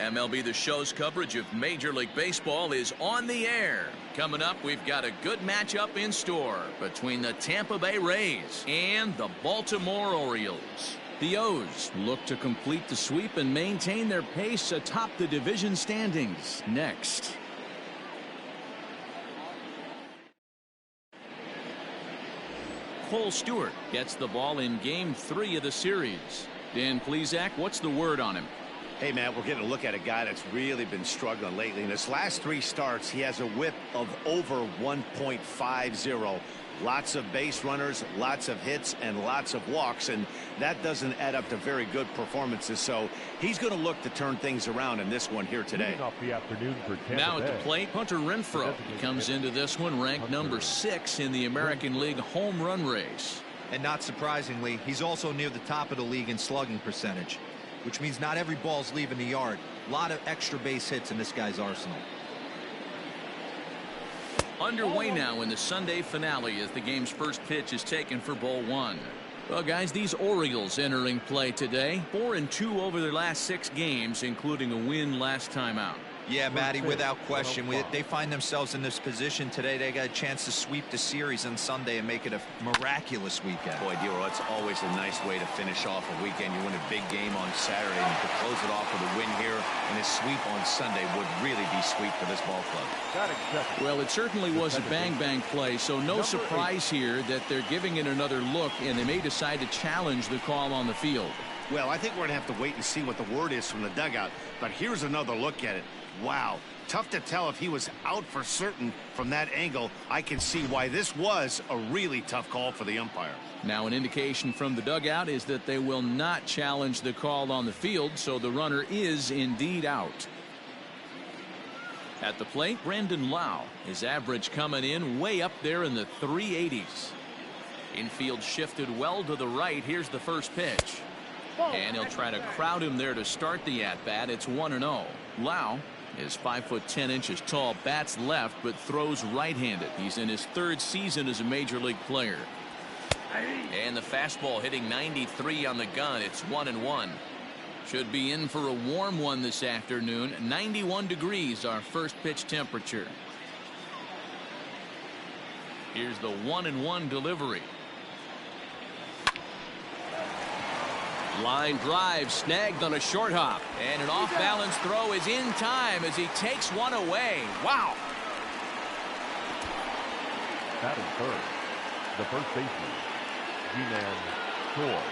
MLB The Show's coverage of Major League Baseball is on the air. Coming up, we've got a good matchup in store between the Tampa Bay Rays and the Baltimore Orioles. The O's look to complete the sweep and maintain their pace atop the division standings. Next. Cole Stewart gets the ball in Game 3 of the series. Dan Plesac, what's the word on him? Hey, man, we're getting a look at a guy that's really been struggling lately. In his last 3 starts, he has a whip of over 1.50. Lots of base runners, lots of hits, and lots of walks, and that doesn't add up to very good performances. So he's going to look to turn things around in this one here today. Off the afternoon for Tampa now at Bay. the plate, Hunter Renfroe. He comes into this one ranked number 6 in the American League home run race. And not surprisingly, he's also near the top of the league in slugging percentage, which means not every ball's leaving the yard. A lot of extra base hits in this guy's arsenal. Underway now in the Sunday finale as the game's first pitch is taken for ball 1. Well, guys, these Orioles entering play today. 4-2 over their last 6 games, including a win last time out. Yeah, Matty, without question. They find themselves in this position today. They got a chance to sweep the series on Sunday and make it a miraculous weekend. Boy, Dero, it's always a nice way to finish off a weekend. You win a big game on Saturday, and to close it off with a win here, and a sweep on Sunday would really be sweet for this ball club. Well, it certainly was a bang-bang play, so no surprise here that they're giving it another look, and they may decide to challenge the call on the field. Well, I think we're going to have to wait and see what the word is from the dugout, but here's another look at it. Wow, tough to tell if he was out for certain from that angle. I can see why this was a really tough call for the umpire. Now an indication from the dugout is that they will not challenge the call on the field, so the runner is indeed out. At the plate, Brandon Lau. His average coming in way up there in the 380s. Infield shifted well to the right. Here's the first pitch. And he'll try to crowd him there to start the at-bat. It's 1-0. Lau is 5'10" tall, bats left, but throws right-handed. He's in his 3rd season as a major league player. And the fastball hitting 93 on the gun. It's 1-1. Should be in for a warm one this afternoon. 91 degrees, our first pitch temperature. Here's the 1-1 delivery. Line drive snagged on a short hop, and an off-balance throw is in time as he takes one away. Wow. Batting third, the first baseman, Ji-Man Choi.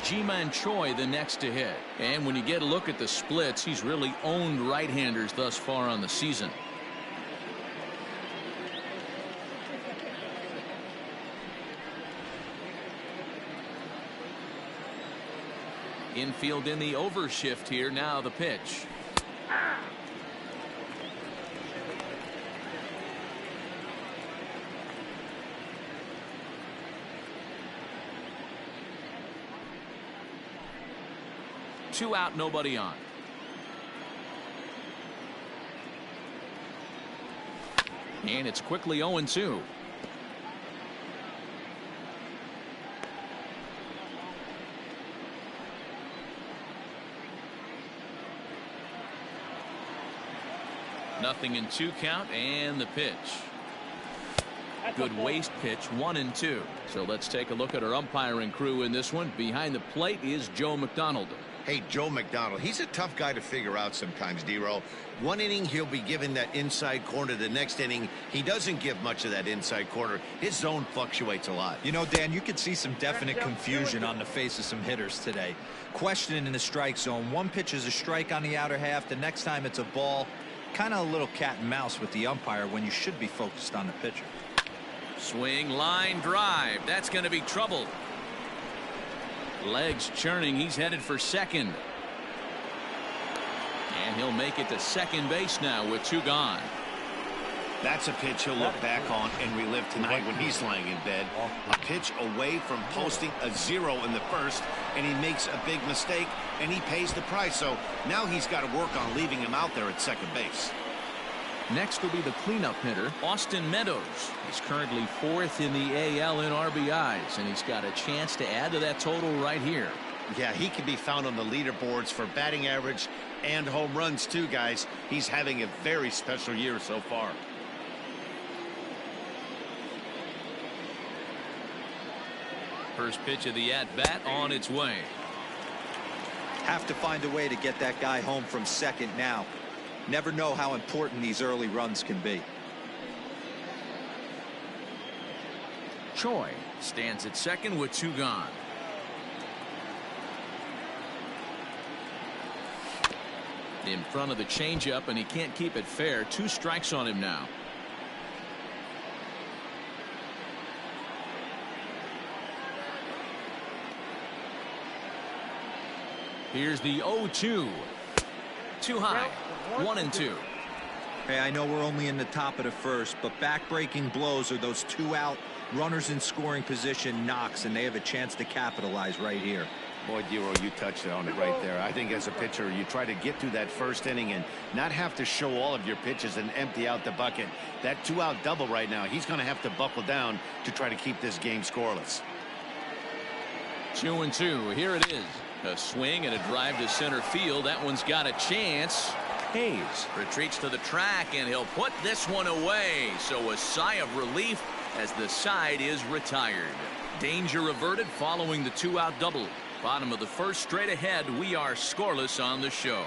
Ji-Man Choi the next to hit. And when you get a look at the splits, he's really owned right-handers thus far on the season. Infield in the overshift here. Now the pitch. Two out, nobody on. And it's quickly 0-2. Nothing in 2 count, and the pitch. Good waste pitch, 1-2. So let's take a look at our umpiring crew in this one. Behind the plate is Joe McDonald. Hey, Joe McDonald, he's a tough guy to figure out sometimes, Dero. One inning, he'll be given that inside corner. The next inning, he doesn't give much of that inside corner. His zone fluctuates a lot. You know, Dan, you could see some definite confusion on the face of some hitters today. Questioning in the strike zone. One pitch is a strike on the outer half. The next time it's a ball. Kind of a little cat and mouse with the umpire when you should be focused on the pitcher. Swing, line drive. That's going to be trouble. Legs churning. He's headed for second. And he'll make it to second base now with 2 gone. That's a pitch he'll look back on and relive tonight when he's lying in bed. A pitch away from posting a 0 in the first, and he makes a big mistake, and he pays the price. So now he's got to work on leaving him out there at second base. Next will be the cleanup hitter, Austin Meadows. He's currently 4th in the AL in RBIs, and he's got a chance to add to that total right here. Yeah, he can be found on the leaderboards for batting average and home runs too, guys. He's having a very special year so far. First pitch of the at-bat on its way. Have to find a way to get that guy home from second now. Never know how important these early runs can be. Choi stands at second with 2 gone. In front of the changeup, and he can't keep it fair. 2 strikes on him now. Here's the 0-2. Too high. 1-2. Hey, I know we're only in the top of the first, but back-breaking blows are those 2 out runners in scoring position knocks, and they have a chance to capitalize right here. Boy, Dero, you touched on it right there. I think as a pitcher, you try to get through that first inning and not have to show all of your pitches and empty out the bucket. That 2-out double right now, he's going to have to buckle down to try to keep this game scoreless. 2-2. Here it is. A swing and a drive to center field. That one's got a chance. Hayes retreats to the track, and he'll put this one away. So a sigh of relief as the side is retired. Danger averted following the 2-out double. Bottom of the first, straight ahead. We are scoreless on the show.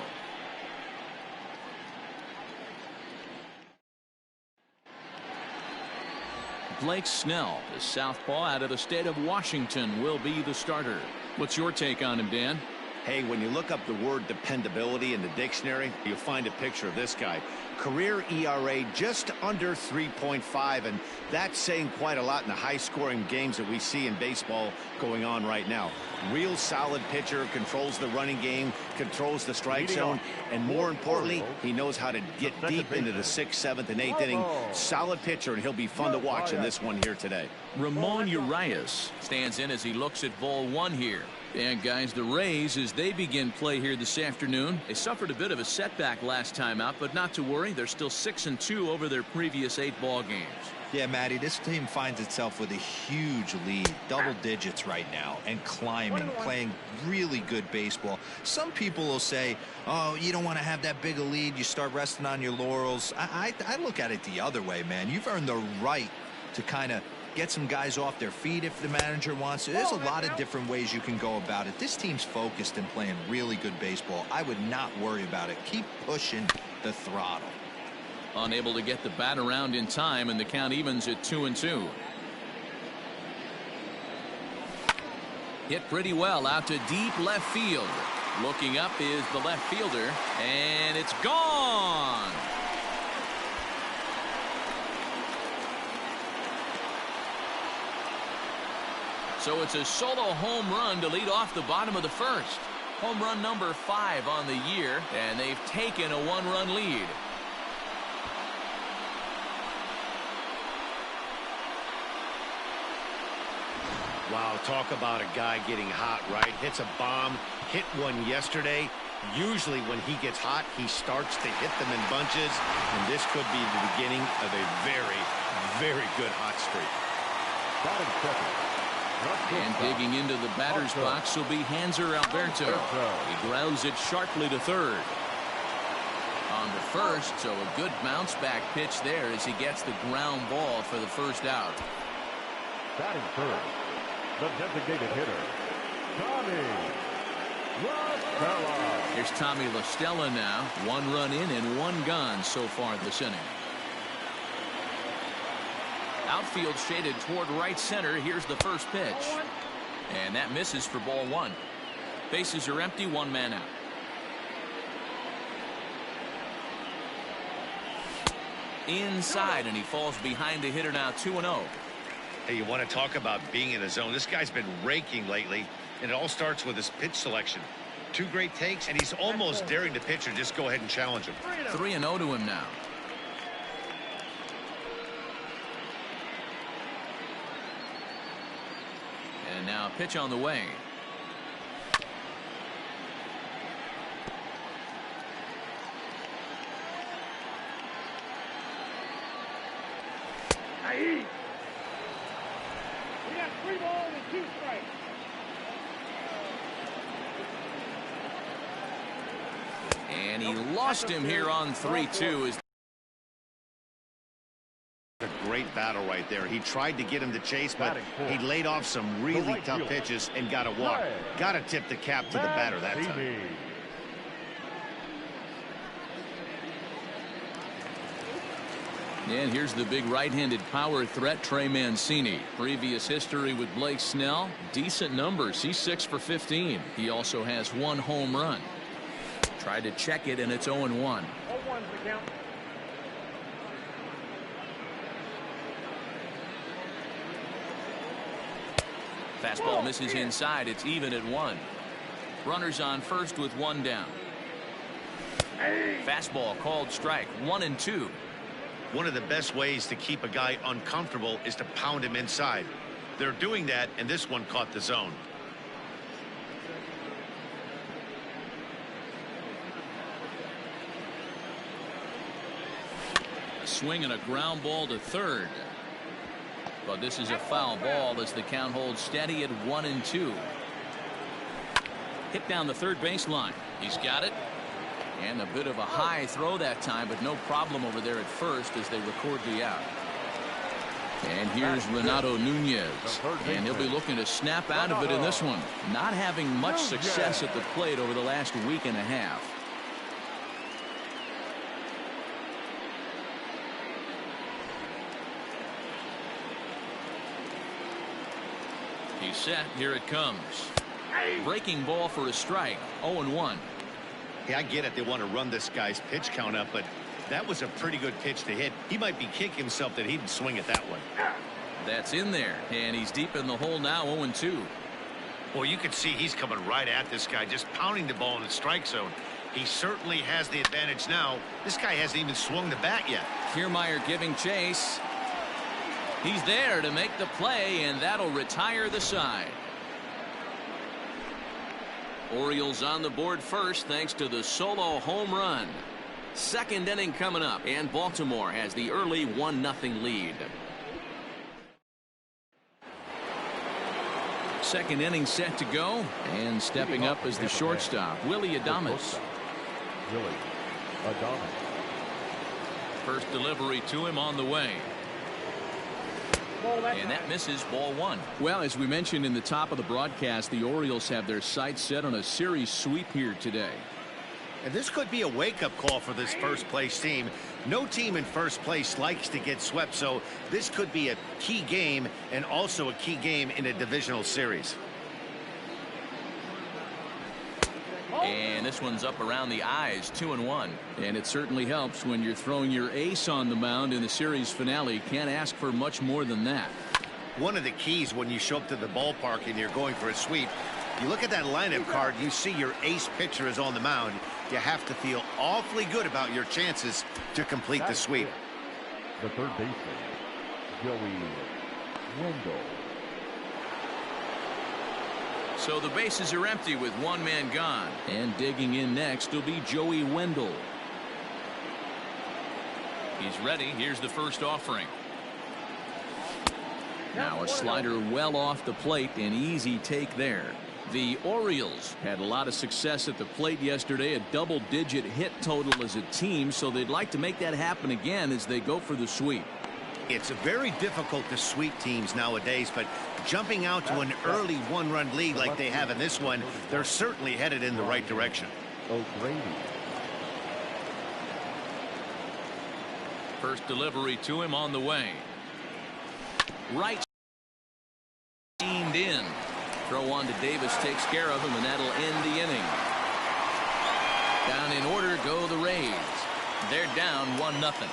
Blake Snell, the southpaw out of the state of Washington, will be the starter. What's your take on him, Dan? Hey, when you look up the word dependability in the dictionary, you'll find a picture of this guy. Career ERA just under 3.5, and that's saying quite a lot in the high-scoring games that we see in baseball going on right now. Real solid pitcher, controls the running game, controls the strike zone, and more importantly, he knows how to get deep into the 6th, 7th, and 8th inning. Solid pitcher, and he'll be fun to watch in this one here today. Ramon Urias stands in as he looks at ball 1 here. And guys, the Rays, as they begin play here this afternoon, they suffered a bit of a setback last time out, but not to worry, they're still 6-2 over their previous 8 ball games. Yeah, Matty, this team finds itself with a huge lead, double digits right now, and climbing, playing really good baseball. Some people will say, oh, you don't want to have that big a lead, you start resting on your laurels. I look at it the other way, man. You've earned the right to kind of get some guys off their feet if the manager wants to. There's a lot of different ways you can go about it. This team's focused and playing really good baseball. I would not worry about it. Keep pushing the throttle. Unable to get the bat around in time, and the count evens at 2-2. Hit pretty well out to deep left field. Looking up is the left fielder, and it's gone. So it's a solo home run to lead off the bottom of the first. Home run number 5 on the year, and they've taken a 1-run lead. Wow, talk about a guy getting hot, right? Hits a bomb, hit one yesterday. Usually when he gets hot, he starts to hit them in bunches, and this could be the beginning of a very, very good hot streak. And digging into the batter's box will be Hanser Alberto. He grounds it sharply to third. On the first, so a good bounce back pitch there as he gets the ground ball for the first out. Batting first, the designated hitter, Tommy LaStella. Here's Tommy LaStella now. 1 run in and 1 gone so far this inning. Outfield shaded toward right center. Here's the first pitch. And that misses for ball 1. Bases are empty, 1 man out. Inside, and he falls behind the hitter now, 2-0. Hey, you want to talk about being in a zone? This guy's been raking lately, and it all starts with his pitch selection. 2 great takes, and he's almost daring the pitcher just go ahead and challenge him. 3-0 to him now. And now a pitch on the way. We got 3 balls and 2 strikes. And he lost him here on 3-2. A great battle right there. He tried to get him to chase, but he laid off some really tough pitches and got a walk. Got to tip the cap to the batter that time. And here's the big right-handed power threat, Trey Mancini. Previous history with Blake Snell, decent numbers. He's 6 for 15. He also has 1 home run. Tried to check it, and it's 0-1. Fastball misses inside. It's even at 1. Runners on first with 1 down. Fastball called strike. 1-2. One of the best ways to keep a guy uncomfortable is to pound him inside. They're doing that, and this one caught the zone. A swing and a ground ball to third. But this is a foul ball as the count holds steady at 1-2. Hit down the third baseline. He's got it. And a bit of a high throw that time, but no problem over there at first as they record the out. And here's Renato Nunez. And he'll be looking to snap out of it in this one. Not having much success at the plate over the last week and a half. He's set. Here it comes. Breaking ball for a strike. 0-1. Yeah, I get it. They want to run this guy's pitch count up, but that was a pretty good pitch to hit. He might be kicking himself that he didn't swing it that one. That's in there, and he's deep in the hole now. 0-2. Well, you can see he's coming right at this guy, just pounding the ball in the strike zone. He certainly has the advantage now. This guy hasn't even swung the bat yet. Kiermaier giving chase. He's there to make the play, and that'll retire the side. Orioles on the board first thanks to the solo home run. Second inning coming up, and Baltimore has the early 1-0 lead. Second inning set to go, and stepping up is the shortstop, Willie Adames. First delivery to him on the way. And that misses, ball 1. Well, as we mentioned in the top of the broadcast, the Orioles have their sights set on a series sweep here today. And this could be a wake-up call for this first-place team. No team in first place likes to get swept, so this could be a key game and also a key game in a divisional series. And this one's up around the eyes, 2-1. And it certainly helps when you're throwing your ace on the mound in the series finale. Can't ask for much more than that. One of the keys when you show up to the ballpark and you're going for a sweep, you look at that lineup card, you see your ace pitcher is on the mound. You have to feel awfully good about your chances to complete the sweep. The third baseman, Joey Wendell. So the bases are empty with 1 man gone. And digging in next will be Joey Wendell. He's ready. Here's the first offering. Now a slider well off the plate. An easy take there. The Orioles had a lot of success at the plate yesterday. A double-digit hit total as a team. So they'd like to make that happen again as they go for the sweep. It's very difficult to sweep teams nowadays, but jumping out to an early 1-run lead like they have in this one, they're certainly headed in the right direction. First delivery to him on the way. Right. Aimed in. Throw on to Davis takes care of him, and that'll end the inning. Down in order go the Rays. They're down 1-0.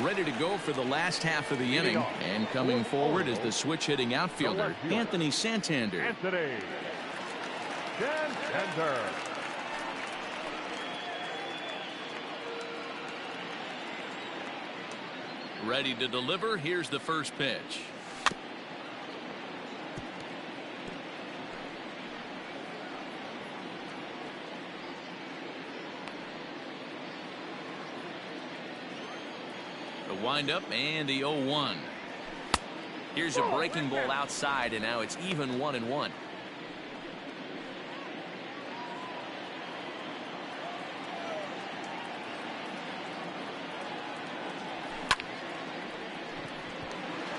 Ready to go for the last half of the inning, and coming forward is the switch hitting outfielder Anthony Santander. Anthony Santander. Ready to deliver. Here's the first pitch. The windup and the 0-1. Here's a breaking ball outside, and now it's even 1-1.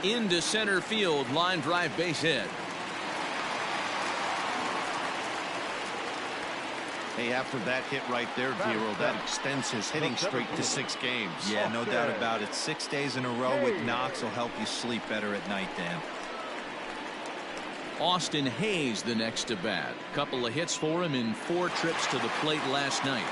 Into center field, line drive, base hit. Hey, after that hit right there, Vero, that extends his hitting streak to 6 games. Yeah, no doubt about it. 6 days in a row with knocks will help you sleep better at night, Dan. Austin Hayes the next to bat. Couple of hits for him in 4 trips to the plate last night.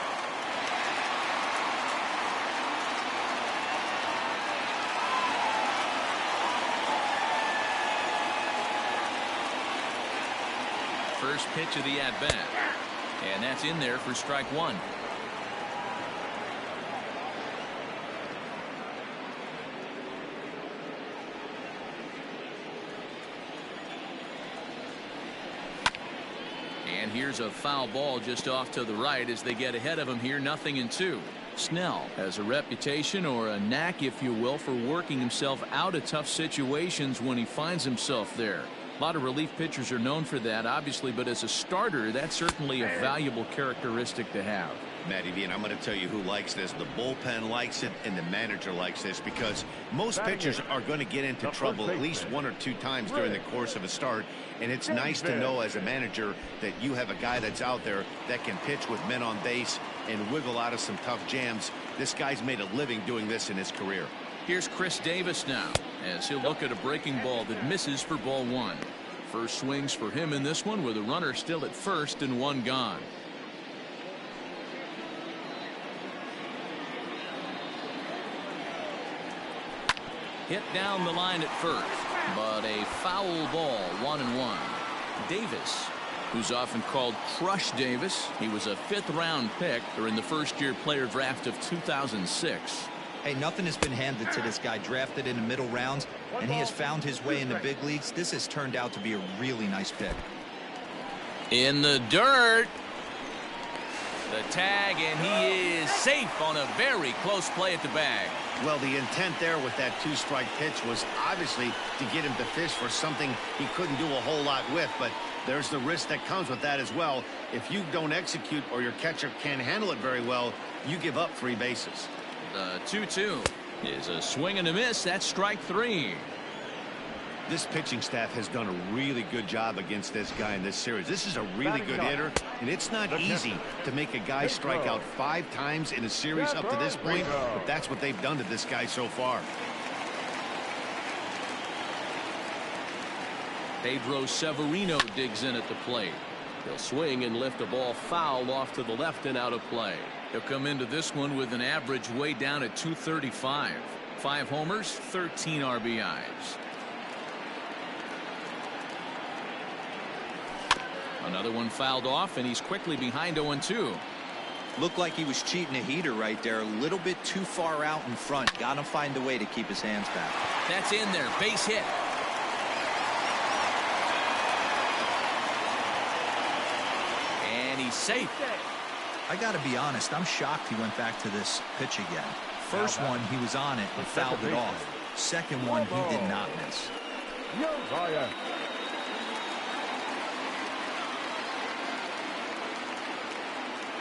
First pitch of the at-bat. And that's in there for strike 1. And here's a foul ball just off to the right as they get ahead of him here. 0-2. Snell has a reputation, or a knack if you will, for working himself out of tough situations when he finds himself there. A lot of relief pitchers are known for that, obviously, but as a starter, that's certainly a valuable characteristic to have. Matty V, and I'm going to tell you who likes this. The bullpen likes it, and the manager likes this, because most pitchers are going to get into trouble at least 1 or 2 times during the course of a start, and it's nice to know as a manager that you have a guy that's out there that can pitch with men on base and wiggle out of some tough jams. This guy's made a living doing this in his career. Here's Chris Davis now, as he'll look at a breaking ball that misses for ball 1. First swings for him in this one, with a runner still at first and 1 gone. Hit down the line at first, but a foul ball, 1-1. Davis, who's often called Crush Davis, he was a 5th round pick during the first-year player draft of 2006. Hey, nothing has been handed to this guy. Drafted in the middle rounds, and he has found his way in the big leagues. This has turned out to be a really nice pick. In the dirt. The tag, and he is safe on a very close play at the bag. Well, the intent there with that 2-strike pitch was obviously to get him to fish for something he couldn't do a whole lot with, but there's the risk that comes with that as well. If you don't execute, or your catcher can't handle it very well, you give up 3 bases. The 2-2 is a swing and a miss. That's strike 3. This pitching staff has done a really good job against this guy in this series. This is a really good hitter, and it's not easy to make a guy strike out 5 times in a series up to this point, but that's what they've done to this guy so far. Pedro Severino digs in at the plate. He'll swing and lift a ball foul off to the left and out of play. He'll come into this one with an average way down at 235. 5 homers, 13 RBIs. Another one fouled off, and he's quickly behind 0-2. Looked like he was cheating a heater right there. A little bit too far out in front. Got to find a way to keep his hands back. That's in there. Base hit. And he's safe. I got to be honest. I'm shocked he went back to this pitch again. First one, he was on it and fouled it off. Second one, he did not miss.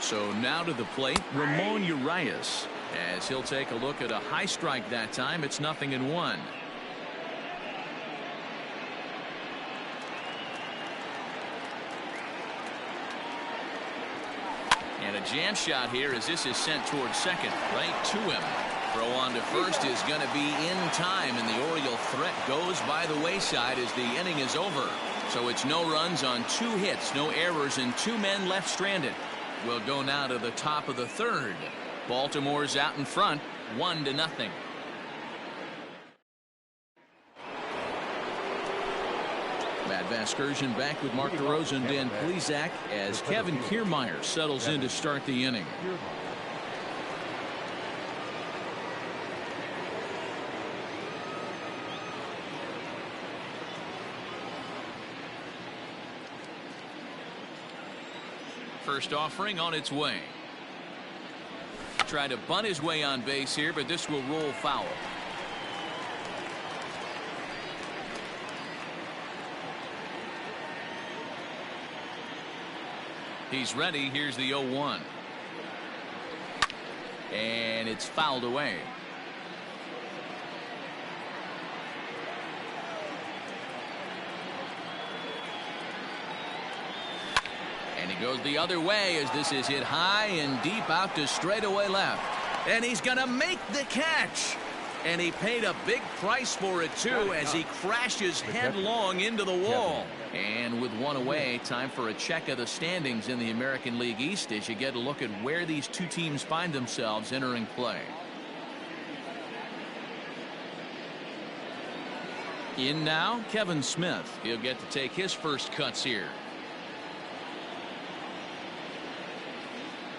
So now to the plate, Ramon Urias, as he'll take a look at a high strike that time. It's 0-1. And a jam shot here as this is sent towards second, right to him. Throw on to first is going to be in time, and the Oriole threat goes by the wayside as the inning is over. So it's no runs on 2 hits, no errors, and 2 men left stranded. We'll go now to the top of the 3rd. Baltimore's out in front, 1-0. Matt Vasgersian back with Mark DeRosa and Dan Plesac as Kevin Kiermaier settles in to start the inning. First offering on its way. Tried to bunt his way on base here, but this will roll foul. He's ready. Here's the 0-1. And it's fouled away. And he goes the other way as this is hit high and deep out to straightaway left. And he's going to make the catch. And he paid a big price for it, too, as he crashes headlong into the wall. And with one away, time for a check of the standings in the American League East as you get a look at where these two teams find themselves entering play. In now, Kevin Smith. He'll get to take his first cuts here.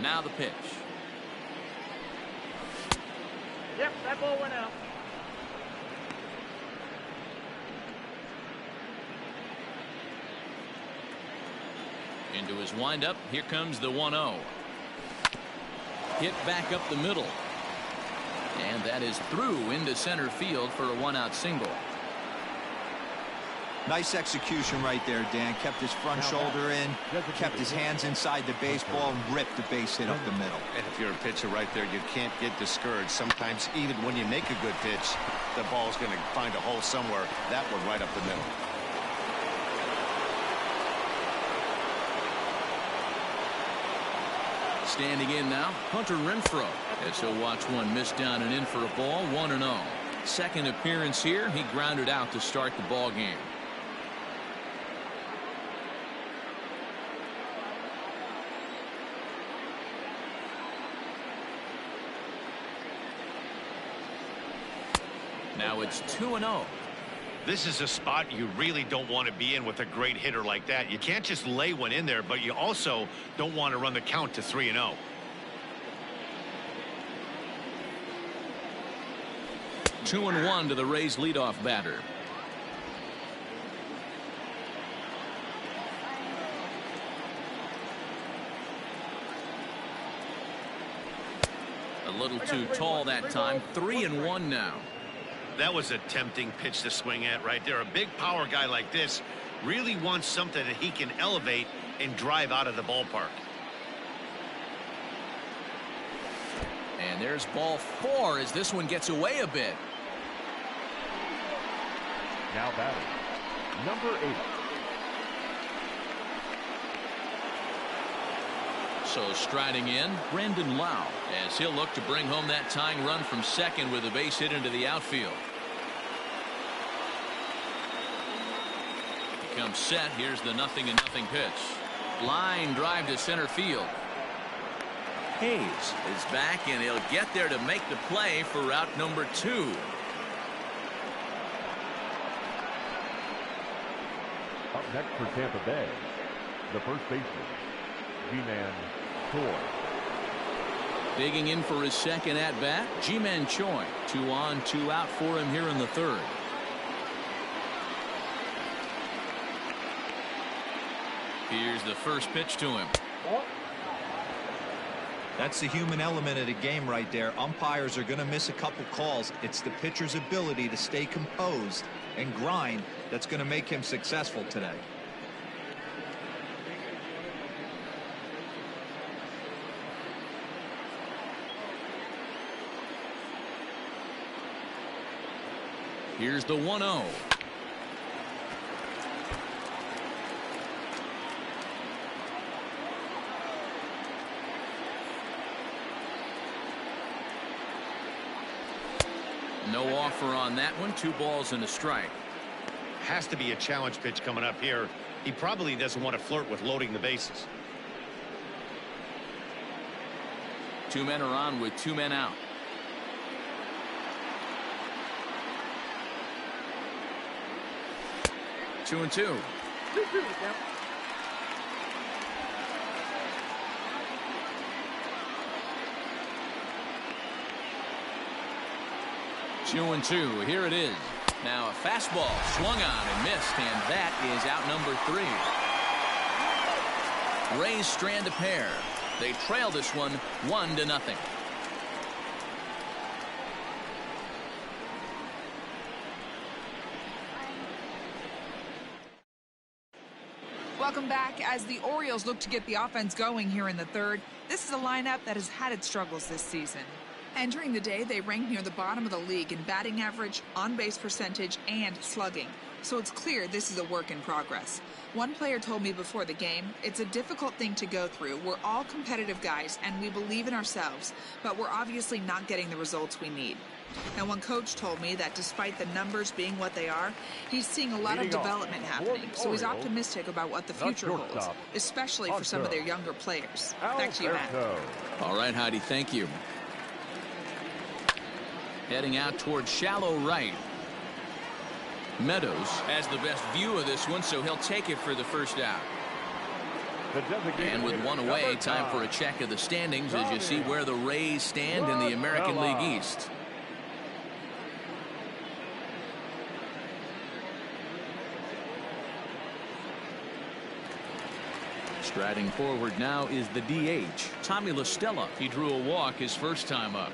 Now the pitch. Yep, that ball went out. Into his windup. Here comes the 1-0. Hit back up the middle. And that is through into center field for a 1-out single. Nice execution right there, Dan. Kept his front shoulder in, kept his hands inside the baseball, and ripped the base hit up the middle. And if you're a pitcher right there, you can't get discouraged. Sometimes even when you make a good pitch, the ball's going to find a hole somewhere. That one right up the middle. Standing in now, Hunter Renfroe, as he'll watch one miss down and in for a ball. 1-0. Second appearance here. He grounded out to start the ball game. Now it's 2-0. This is a spot you really don't want to be in with a great hitter like that. You can't just lay one in there, but you also don't want to run the count to 3-0. Two and 1 to the Rays leadoff batter. A little too tall that time. 3-1 now. That was a tempting pitch to swing at right there. A big power guy like this really wants something that he can elevate and drive out of the ballpark. And there's ball 4 as this one gets away a bit. Now batting, number 8. So striding in, Brandon Lau, as he'll look to bring home that tying run from second with a base hit into the outfield. He comes set. Here's the 0-0 pitch. Line drive to center field. Hayes is back, and he'll get there to make the play for route number 2. Up next for Tampa Bay, the first baseman, G-Man Choi. Digging in for his second at-bat, Ji-Man Choi. 2 on, 2 out for him here in the third. Here's the first pitch to him. That's the human element of the game right there. Umpires are going to miss a couple calls. It's the pitcher's ability to stay composed and grind that's going to make him successful today. Here's the 1-0. No offer on that one. 2 balls and a strike. Has to be a challenge pitch coming up here. He probably doesn't want to flirt with loading the bases. 2 men are on with 2 men out. Two and 2. 2-2, yep. Two and 2. Here it is. Now a fastball swung on and missed, and that is out number 3. Rays strand a pair. They trail this one 1-0. Welcome back. As the Orioles look to get the offense going here in the third, this is a lineup that has had its struggles this season. Entering the day, they ranked near the bottom of the league in batting average, on-base percentage, and slugging. So it's clear this is a work in progress. One player told me before the game, it's a difficult thing to go through. We're all competitive guys, and we believe in ourselves, but we're obviously not getting the results we need. Now, one coach told me that despite the numbers being what they are, he's seeing a lot of development happening, so he's optimistic about what the future holds, especially for some of their younger players. Back to you, Matt. All right, Heidi, thank you. Heading out towards shallow right. Meadows has the best view of this one, so he'll take it for the first out. And with one away, time for a check of the standings as you see where the Rays stand in the American League East. Striding forward now is the DH, Tommy La Stella. He drew a walk his first time up.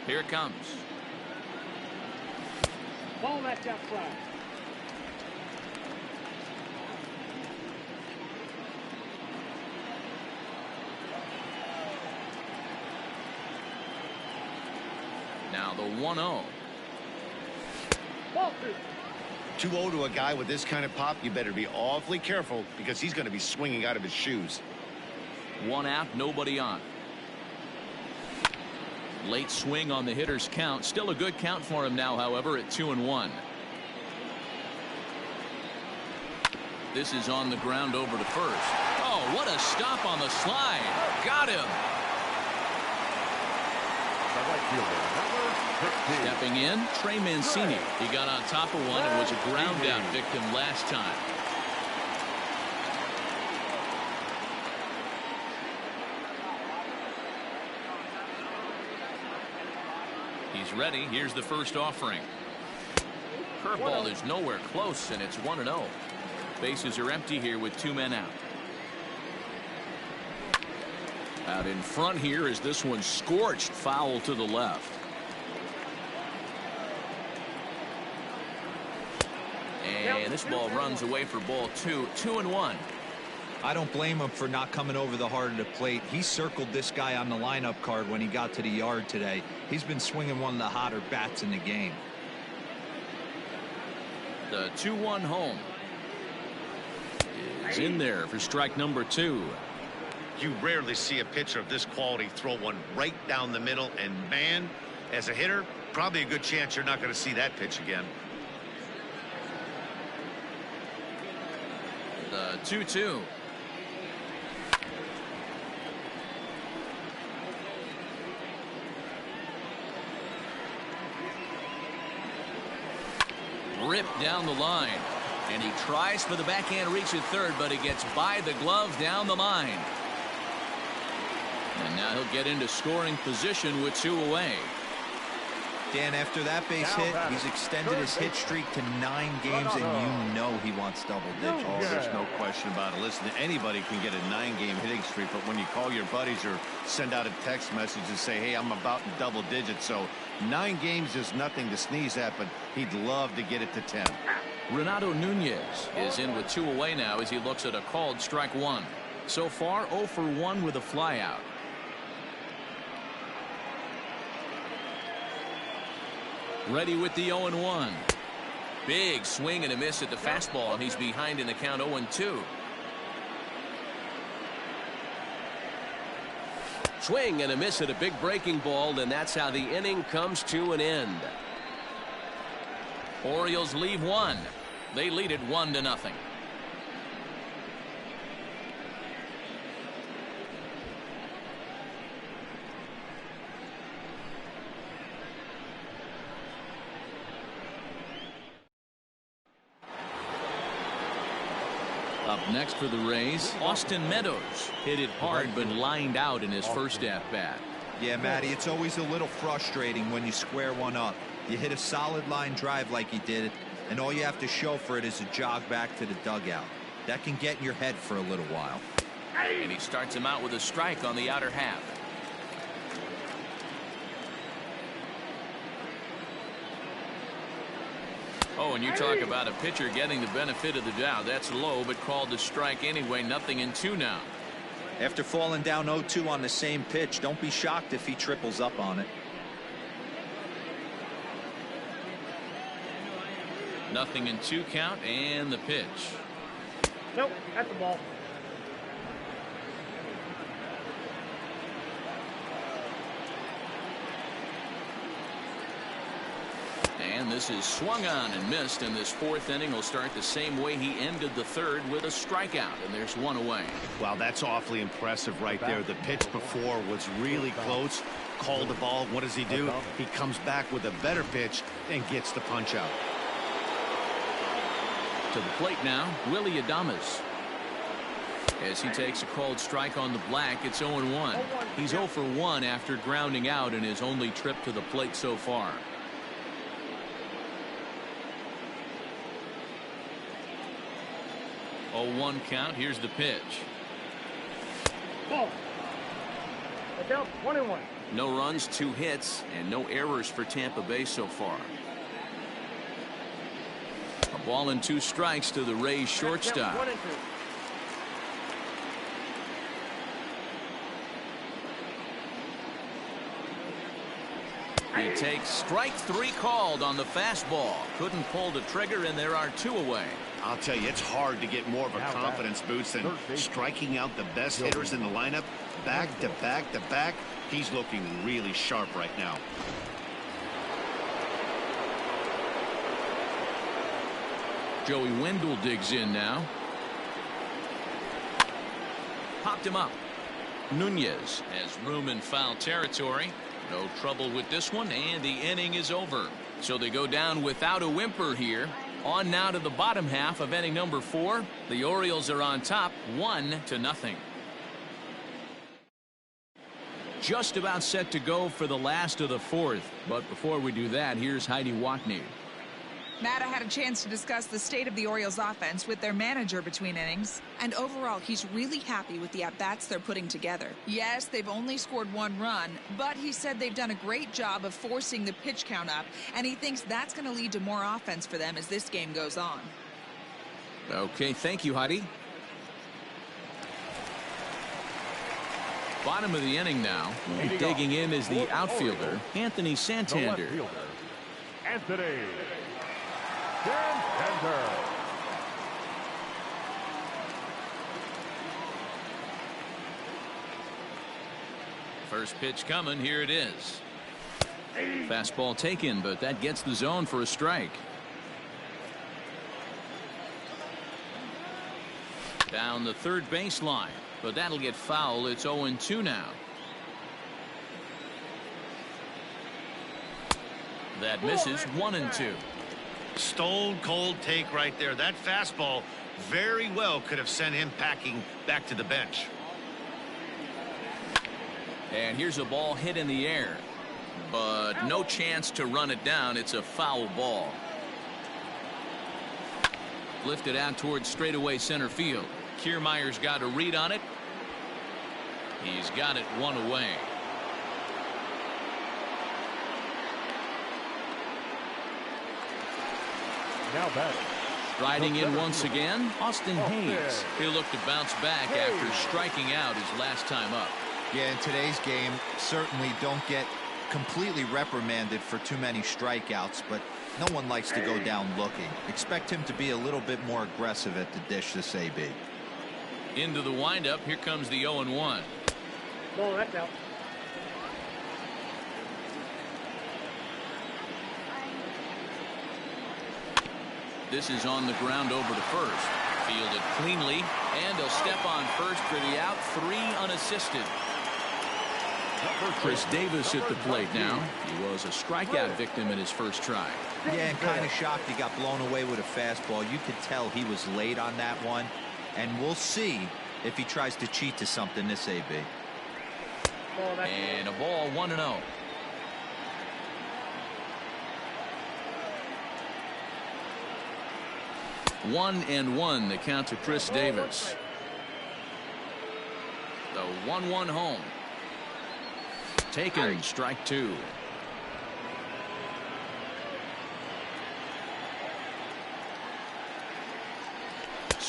Here it comes. Ball left out front. Now the 1-0. Ball 2-0 to a guy with this kind of pop, you better be awfully careful because he's going to be swinging out of his shoes. One out, nobody on. Late swing on the hitter's count. Still a good count for him now, however, at 2-1. This is on the ground over to first. Oh, what a stop on the slide. Got him. Stepping in, Trey Mancini. He got on top of one and was a ground out victim last time. He's ready. Here's the first offering. Curveball is nowhere close, and it's 1-0. Bases are empty here with 2 men out. Out in front here is this one scorched foul to the left. And this ball runs away for ball 2. 2-1. I don't blame him for not coming over the heart of the plate. He circled this guy on the lineup card when he got to the yard today. He's been swinging one of the hotter bats in the game. The 2-1 home is in there for strike number 2. You rarely see a pitcher of this quality throw one right down the middle, and man, as a hitter, probably a good chance you're not going to see that pitch again. The 2-2. Ripped down the line, and he tries for the backhand reach at third, but he gets by the glove down the line. And now he'll get into scoring position with 2 away. Dan, after that base hit, he's extended his hit streak to 9 games, and you know he wants double digits. Oh, there's no question about it. Listen, anybody can get a 9-game hitting streak, but when you call your buddies or send out a text message and say, hey, I'm about in double digits, so 9 games is nothing to sneeze at, but he'd love to get it to 10. Renato Nunez is in with 2 away now as he looks at a called strike 1. So far 0 for 1 with a flyout. Ready with the 0-1. Big swing and a miss at the fastball, and he's behind in the count 0-2. Swing and a miss at a big breaking ball, and that's how the inning comes to an end. Orioles leave 1. They lead it 1-0. Up next for the Rays, Austin Meadows. Hit it hard but lined out in his first at-bat. Yeah, Matty, it's always a little frustrating when you square one up. You hit a solid line drive like he did, and all you have to show for it is a jog back to the dugout. That can get in your head for a little while. And he starts him out with a strike on the outer half. Oh, and you talk about a pitcher getting the benefit of the doubt. That's low, but called a strike anyway. Nothing in 2 now. After falling down 0-2 on the same pitch, don't be shocked if he triples up on it. Nothing in 2 count, and the pitch. Nope, that's the ball. And this is swung on and missed, and this 4th inning will start the same way he ended the 3rd with a strikeout, and there's 1 away. Wow, that's awfully impressive right there. The pitch before was really close. Called the ball. What does he do? He comes back with a better pitch and gets the punch out. To the plate now, Willie Adames. As he takes a called strike on the black, it's 0-1. He's 0 for 1 after grounding out in his only trip to the plate so far. Oh, 1 count. Here's the pitch. Ball. That's out. 1-1. No runs, 2 hits, and no errors for Tampa Bay so far. A ball and 2 strikes to the Rays shortstop. 1-2. He takes strike 3 called on the fastball. Couldn't pull the trigger, and there are 2 away. I'll tell you, it's hard to get more of a confidence boost than striking out the best hitters in the lineup back to back to back. He's looking really sharp right now. Joey Wendell digs in now. Popped him up. Nunez has room in foul territory. No trouble with this one, and the inning is over. So they go down without a whimper here. On now to the bottom half of inning number 4. The Orioles are on top 1-0. Just about set to go for the last of the 4th. But before we do that, here's Heidi Watney. Matt, I had a chance to discuss the state of the Orioles offense with their manager between innings. And overall, he's really happy with the at-bats they're putting together. Yes, they've only scored 1 run, but he said they've done a great job of forcing the pitch count up, and he thinks that's going to lead to more offense for them as this game goes on. Okay, thank you, Heidi. Bottom of the inning now. Digging in is the outfielder, Anthony Santander. Anthony Santander. First pitch coming. Here it is. Fastball taken, but that gets the zone for a strike. Down the 3rd baseline, but that'll get foul. It's 0-2 now. That misses. 1-2. Stone cold take right there. That fastball very well could have sent him packing back to the bench. And here's a ball hit in the air, but no chance to run it down. It's a foul ball. Lifted out towards straightaway center field. Kiermaier's got a read on it. He's got it 1 away. Now back. Striding in once again, Austin Hayes. He'll look to bounce back after striking out his last time up. Yeah, in today's game, certainly don't get completely reprimanded for too many strikeouts, but no one likes to go down looking. Expect him to be a little bit more aggressive at the dish this AB. Into the windup. Here comes the 0-1. Ball, that's out. This is on the ground over to first. Fielded cleanly, and he'll step on first for the out. 3 unassisted. Chris Davis at the plate now. He was a strikeout victim in his first try. Yeah, and kind of shocked he got blown away with a fastball. You could tell he was late on that one, and we'll see if he tries to cheat to something this AB. And a ball. 1-0. One and 1 the count to Chris Davis. The 1-1 home. Taken. Strike 2.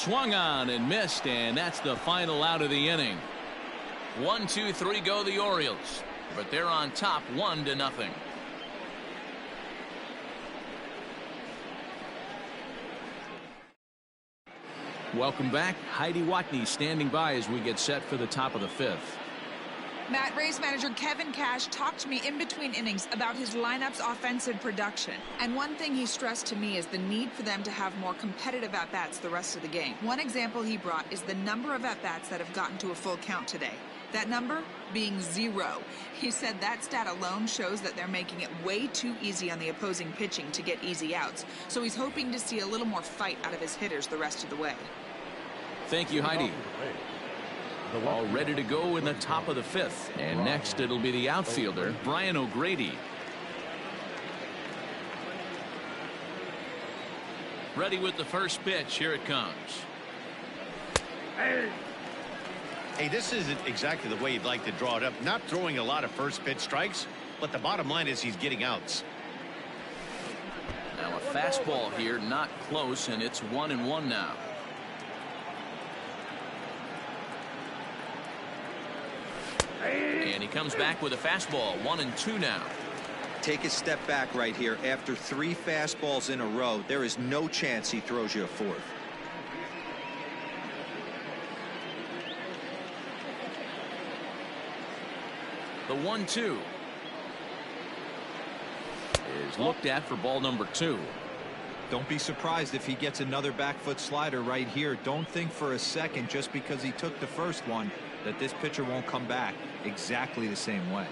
Swung on and missed, and that's the final out of the inning. 1, 2, 3 go the Orioles, but they're on top 1-0. Welcome back. Heidi Watney standing by as we get set for the top of the 5th. Matt, Rays manager Kevin Cash talked to me in between innings about his lineup's offensive production. And one thing he stressed to me is the need for them to have more competitive at-bats the rest of the game. One example he brought is the number of at-bats that have gotten to a full count today. That number being 0. He said that stat alone shows that they're making it way too easy on the opposing pitching to get easy outs. So he's hoping to see a little more fight out of his hitters the rest of the way. Thank you, Heidi. All ready to go in the top of the 5th. And next it'll be the outfielder, Brian O'Grady. Ready with the first pitch. Here it comes. Hey, this isn't exactly the way you'd like to draw it up. Not throwing a lot of first pitch strikes, but the bottom line is he's getting outs. Now a fastball here, not close, and it's 1-1 now. And he comes back with a fastball. 1-2 now. Take a step back right here. After 3 fastballs in a row, there is no chance he throws you a 4th. The 1-2 is looked at for ball number 2. Don't be surprised if he gets another back foot slider right here. Don't think for a second, just because he took the first one, that this pitcher won't come back exactly the same way.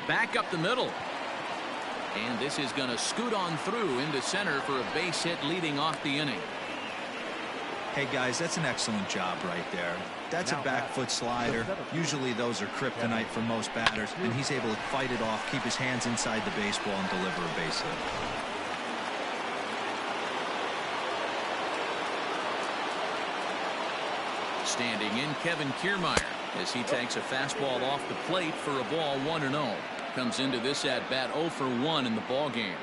Back up the middle. And this is going to scoot on through into center for a base hit leading off the inning. Hey guys, that's an excellent job right there. That's a back foot slider. Usually those are kryptonite for most batters, and he's able to fight it off, keep his hands inside the baseball, and deliver a base hit. Standing in, Kevin Kiermaier, as he takes a fastball off the plate for a ball 1-0. Comes into this at bat 0 for 1 in the ball game.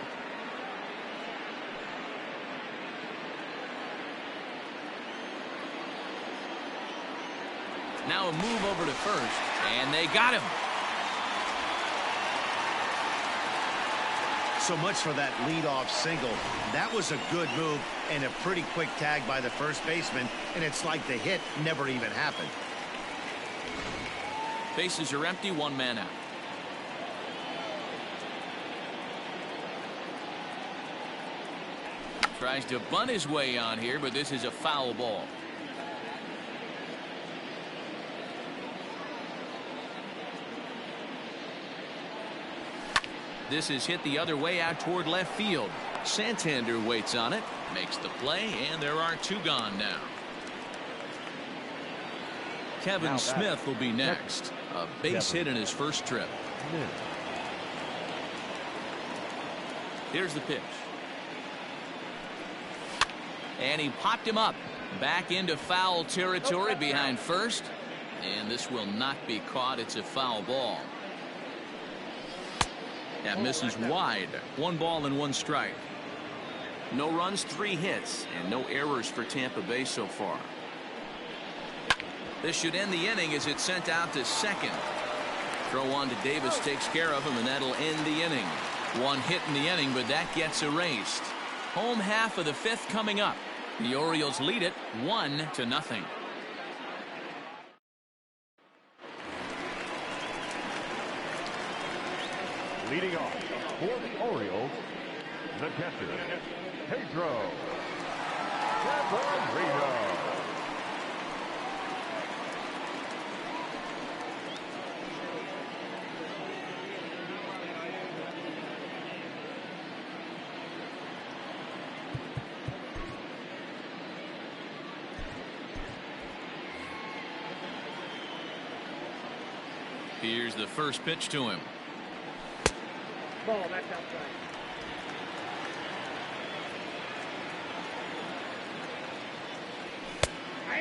Now a move over to first, and they got him. So much for that leadoff single. That was a good move and a pretty quick tag by the first baseman, and it's like the hit never even happened. Bases are empty, 1 man out. Tries to bunt his way on here, but this is a foul ball. This is hit the other way out toward left field. Santander waits on it, makes the play, and there are 2 gone now. Kevin Smith will be next. A base hit in his first trip. Here's the pitch. And he popped him up. Back into foul territory behind first. And this will not be caught. It's a foul ball. That misses wide. 1 ball and 1 strike. No runs, 3 hits, and no errors for Tampa Bay so far. This should end the inning as it's sent out to second. Throw on to Davis takes care of him, and that'll end the inning. 1 hit in the inning, but that gets erased. Home half of the 5th coming up. The Orioles lead it 1-0. Leading off for the Orioles, the catcher, Pedro Severino. Here's the first pitch to him. Ball, that's outside.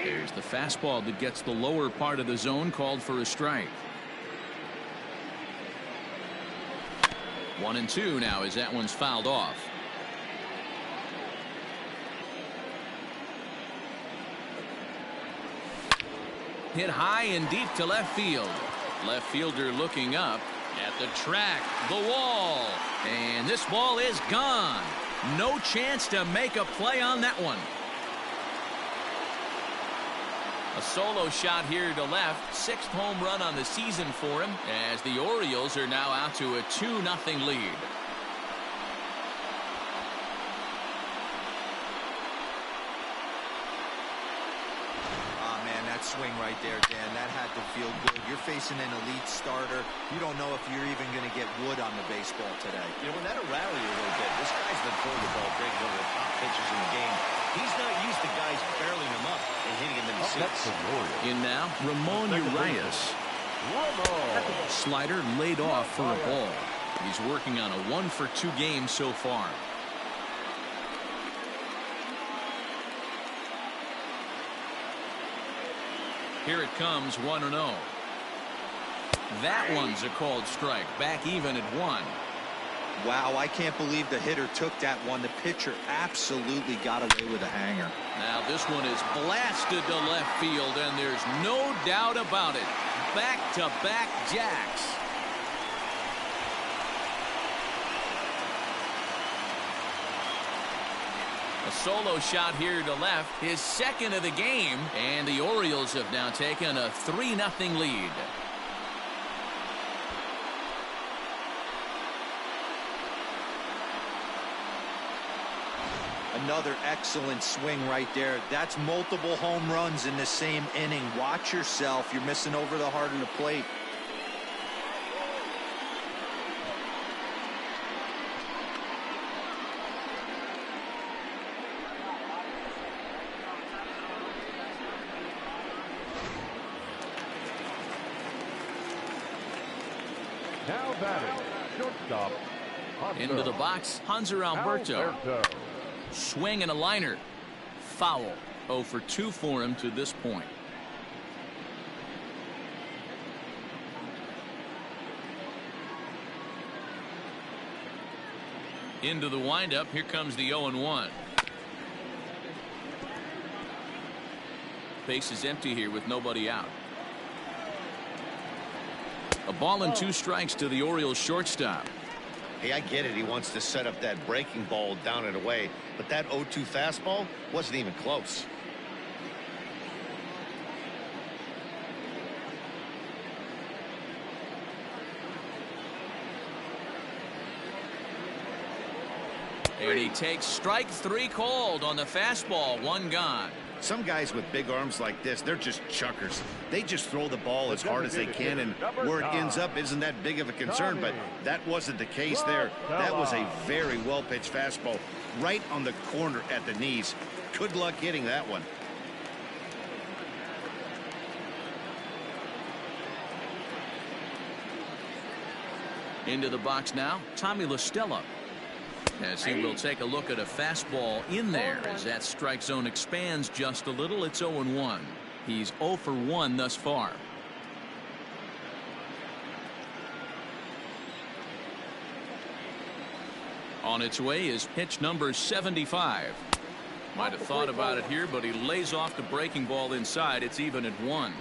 There's the fastball that gets the lower part of the zone, called for a strike. 1-2 now as that one's fouled off. Hit high and deep to left field. Left fielder looking up at the track, the wall, and this ball is gone. No chance to make a play on that one. A solo shot here to left. 6th home run on the season for him as the Orioles are now out to a 2-0 lead. Swing right there, Dan. That had to feel good. You're facing an elite starter. You don't know if you're even going to get wood on the baseball today. You know, when that'll rally a little bit, this guy's been throwing the ball great, one of the top pitchers in the game. He's not used to guys barreling him up and hitting him in the seats. In now, Ramon Urias. Slider laid off for a ball. He's working on a 1-for-2 game so far. Here it comes, 1-0. That one's a called strike. Back even at 1. Wow, I can't believe the hitter took that one. The pitcher absolutely got away with a hanger. Now this one is blasted to left field, and there's no doubt about it. Back-to-back jacks. A solo shot here to left, his 2nd of the game, and the Orioles have now taken a 3-0 lead. Another excellent swing right there. That's multiple home runs in the same inning. Watch yourself. You're missing over the heart of the plate. Now batting, shortstop. Into the box, Hanser Alberto. Swing and a liner. Foul. 0 for 2 for him to this point. Into the windup. Here comes the 0-1. Base is empty here with nobody out. A ball and 2 strikes to the Orioles shortstop. Hey, I get it. He wants to set up that breaking ball down and away, but that 0-2 fastball wasn't even close. And he takes strike 3 called on the fastball. 1 gone. Some guys with big arms like this, they're just chuckers. They just throw the ball as hard as they can, and where it ends up isn't that big of a concern, but that wasn't the case there. That was a very well-pitched fastball right on the corner at the knees. Good luck hitting that one. Into the box now, Tommy La Stella. As he will take a look at a fastball in there as that strike zone expands just a little. It's 0-1. He's 0 for 1 thus far. On its way is pitch number 75. Might have thought about it here, but he lays off the breaking ball inside. It's even at 1.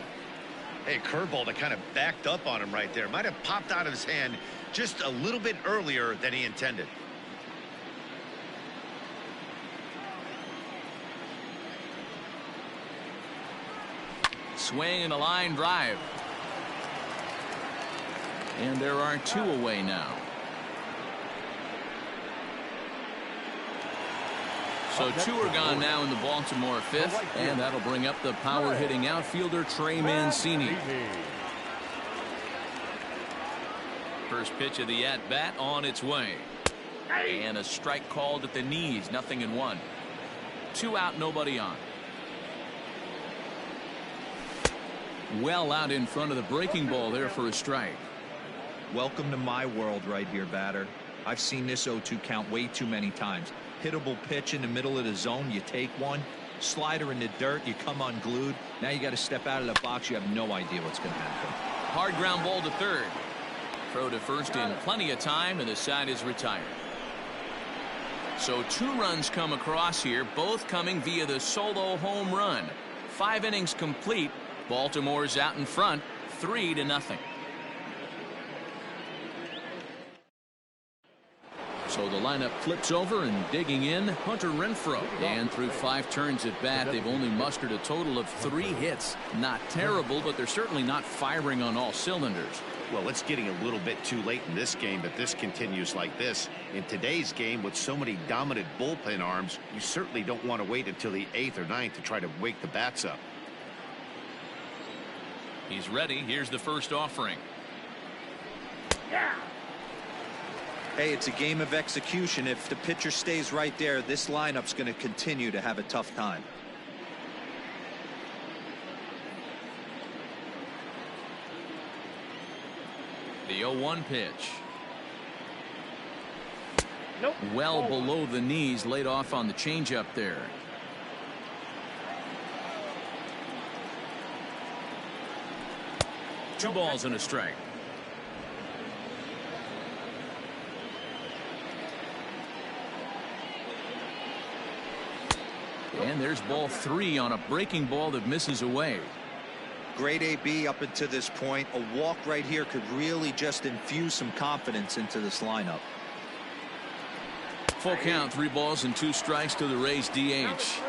Hey, a curveball that kind of backed up on him right there. Might have popped out of his hand just a little bit earlier than he intended. Swing and a line drive. And there are 2 away now. So 2 are gone now in the Baltimore 5th, and that'll bring up the power hitting outfielder Trey Mancini. First pitch of the at-bat on its way. And a strike called at the knees, 0-1. 2 out, nobody on. Well out in front of the breaking ball there for a strike. Welcome to my world right here, batter. I've seen this 0-2 count way too many times. Hittable pitch in the middle of the zone, you take one. Slider in the dirt, you come unglued. Now you got to step out of the box. You have no idea what's going to happen. Hard ground ball to third. Throw to first in plenty of time, and the side is retired. So 2 runs come across here, both coming via the solo home run. 5 innings complete. Baltimore's out in front, 3-0. So the lineup flips over, and digging in, Hunter Renfroe. And through 5 turns at bat, they've only mustered a total of 3 hits. Not terrible, but they're certainly not firing on all cylinders. Well, it's getting a little bit too late in this game, but this continues like this. In today's game, with so many dominant bullpen arms, you certainly don't want to wait until the 8th or 9th to try to wake the bats up. He's ready. Here's the first offering. Hey, it's a game of execution. If the pitcher stays right there, this lineup's going to continue to have a tough time. The 0-1 pitch. Nope. Well below the knees, laid off on the changeup there. Two balls and a strike. And there's ball 3 on a breaking ball that misses away. Great AB up until this point. A walk right here could really just infuse some confidence into this lineup. Full count, 3 balls and 2 strikes to the Rays DH.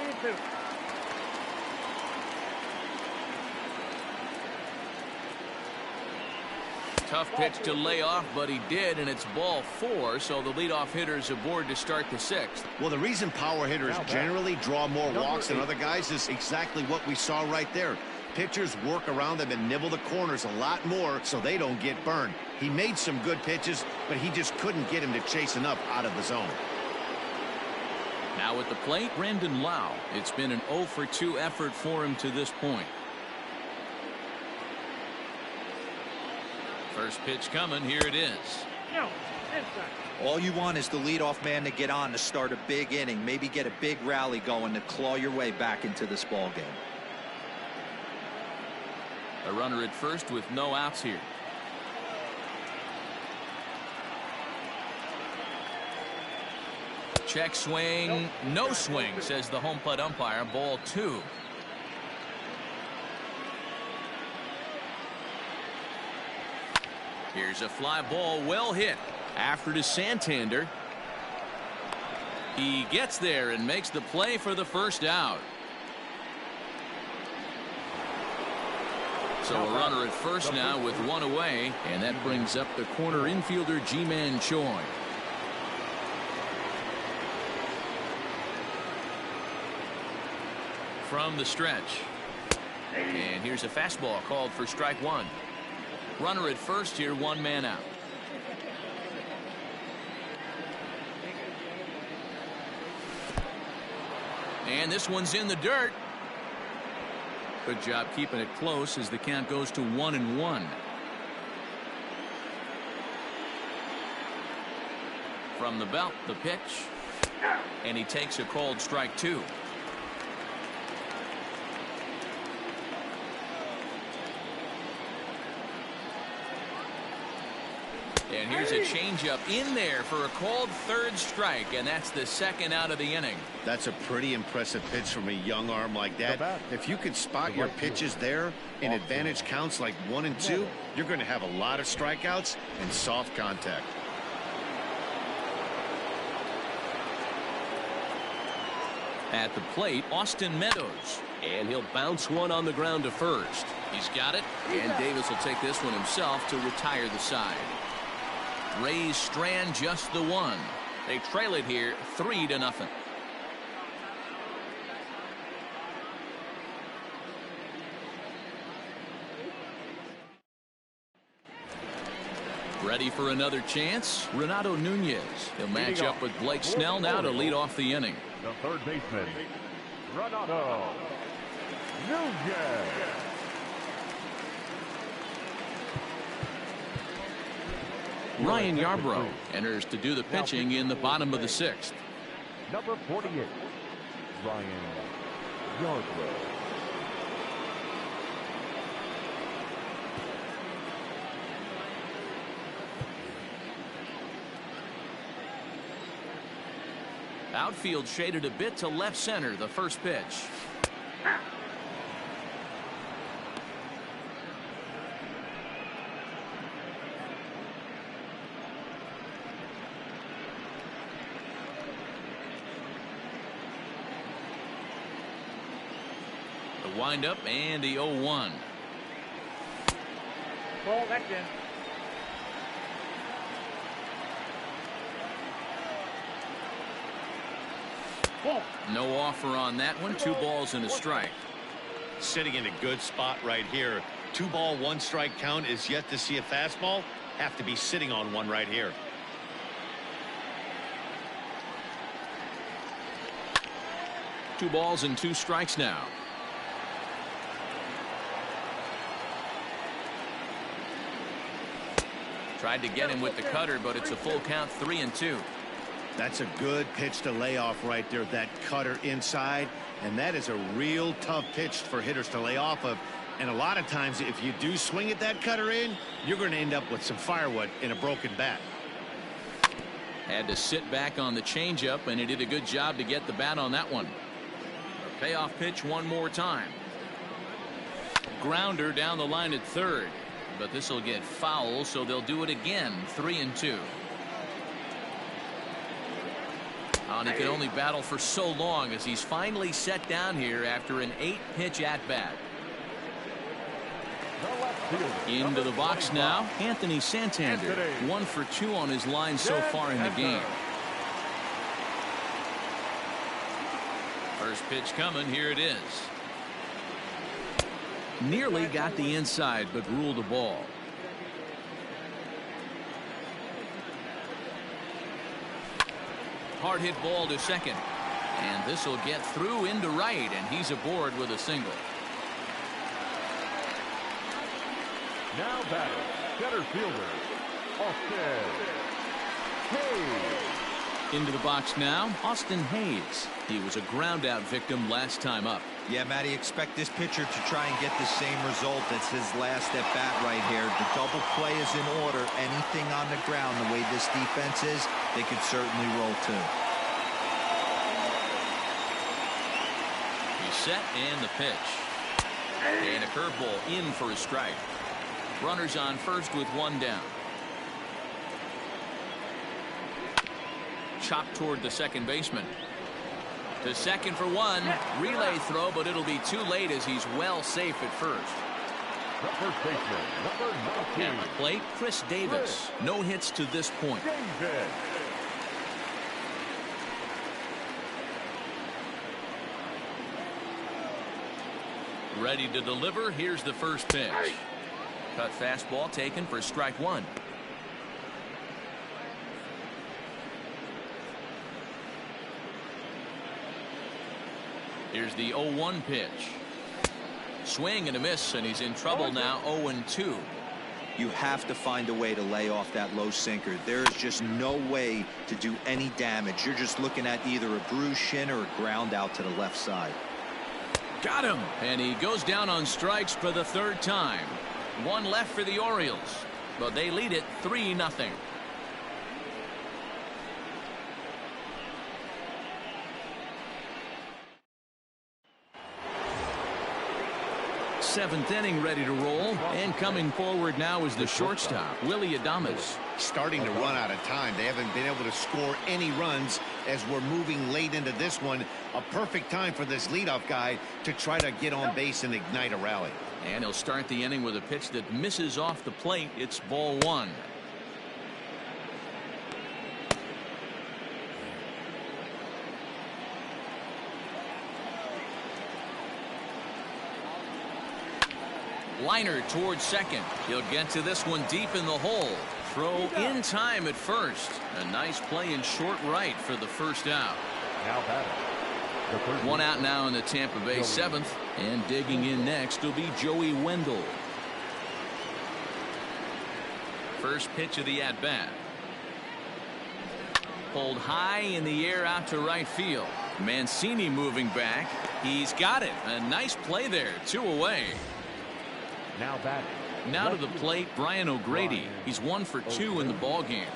Tough pitch to lay off, but he did, and it's ball 4, so the leadoff hitter's aboard to start the 6th. Well, the reason power hitters generally draw more walks than other guys is exactly what we saw right there. Pitchers work around them and nibble the corners a lot more so they don't get burned. He made some good pitches, but he just couldn't get him to chase enough out of the zone. Now at the plate, Brandon Lau. It's been an 0 for 2 effort for him to this point. First pitch coming. Here it is. No, inside. All you want is the leadoff man to get on to start a big inning, maybe get a big rally going to claw your way back into this ball game. A runner at first with no outs here. Check swing, no swing, says the home plate umpire. Ball 2. Here's a fly ball, well hit. After to Santander. He gets there and makes the play for the first out. So a runner at first now with 1 away, and that brings up the corner infielder Ji-Man Choi. From the stretch. And here's a fastball called for strike 1. Runner at first here, 1 man out. And this one's in the dirt. Good job keeping it close as the count goes to 1-1. From the belt, the pitch. And he takes a called strike 2. And here's a changeup in there for a called 3rd strike, and that's the 2nd out of the inning. That's a pretty impressive pitch from a young arm like that. If you could spot your pitches there in advantage counts like 1 and 2, you're going to have a lot of strikeouts and soft contact. At the plate, Austin Meadows. And he'll bounce one on the ground to first. He's got it, and Davis will take this one himself to retire the side. Rays strand just the 1. They trail it here 3-0. Ready for another chance? Renato Nunez. He'll match up with Blake Snell now to lead off the inning. The third baseman, Renato Nunez. Ryan Yarbrough enters to do the pitching in the bottom of the 6th. Number 48, Ryan Yarbrough. Outfield shaded a bit to left center. The first pitch. The windup and the 0-1. Ball, that's in. Ball. No offer on that one. 2 balls and a strike. Sitting in a good spot right here. 2 ball, 1 strike count is yet to see a fastball. Have to be sitting on one right here. Two balls and 2 strikes now. Tried to get him with the cutter, but it's a full count, 3-2. That's a good pitch to lay off right there. That cutter inside, and that is a real tough pitch for hitters to lay off of. And a lot of times, if you do swing at that cutter in, you're going to end up with some firewood in a broken bat. Had to sit back on the changeup, and he did a good job to get the bat on that one. A payoff pitch one more time. Grounder down the line at third, but this will get foul, so they'll do it again. 3-2. And he can only battle for so long as he's finally set down here after an 8-pitch at bat. Into the box now, Anthony Santander. 1 for 2 on his line so far in the game. First pitch coming. Here it is. Nearly got the inside, but ruled a ball. Hard hit ball to second. And this will get through into right, and he's aboard with a single. Now batting, center fielder, Austin Hayes. Into the box now, Austin Hayes. He was a ground out victim last time up. Yeah, Matty, expect this pitcher to try and get the same result as his last at bat right here. The double play is in order. Anything on the ground, the way this defense is, they could certainly roll too. He's set and the pitch. And a curveball in for a strike. Runners on first with 1 down. Chopped toward the second baseman. To second for 1. Relay throw, but it'll be too late as he's well safe at first. The first baseman, number 19. At the plate, Chris Davis. No hits to this point. Davis. Ready to deliver. Here's the first pitch. Cut fastball taken for strike 1. Here's the 0-1 pitch. Swing and a miss, and he's in trouble now. 0-2. You have to find a way to lay off that low sinker. There is just no way to do any damage. You're just looking at either a bruised shin or a ground out to the left side. Got him, and he goes down on strikes for the 3rd time. 1 left for the Orioles, but they lead it 3-0. Seventh inning ready to roll, and coming forward now is the shortstop, Willie Adames. Starting to run out of time. They haven't been able to score any runs as we're moving late into this one. A perfect time for this leadoff guy to try to get on base and ignite a rally. And he'll start the inning with a pitch that misses off the plate. It's ball 1. Liner towards second. He'll get to this one deep in the hole. Throw in time at first. A nice play in short right for the first out. Now batting. 1 out now in the Tampa Bay 7th, and digging in next will be Joey Wendell. First pitch of the at bat. Pulled high in the air out to right field. Mancini moving back. He's got it. A nice play there. 2 away. Now batting. Now to the plate, Brian O'Grady. He's 1 for 2 in the ball game.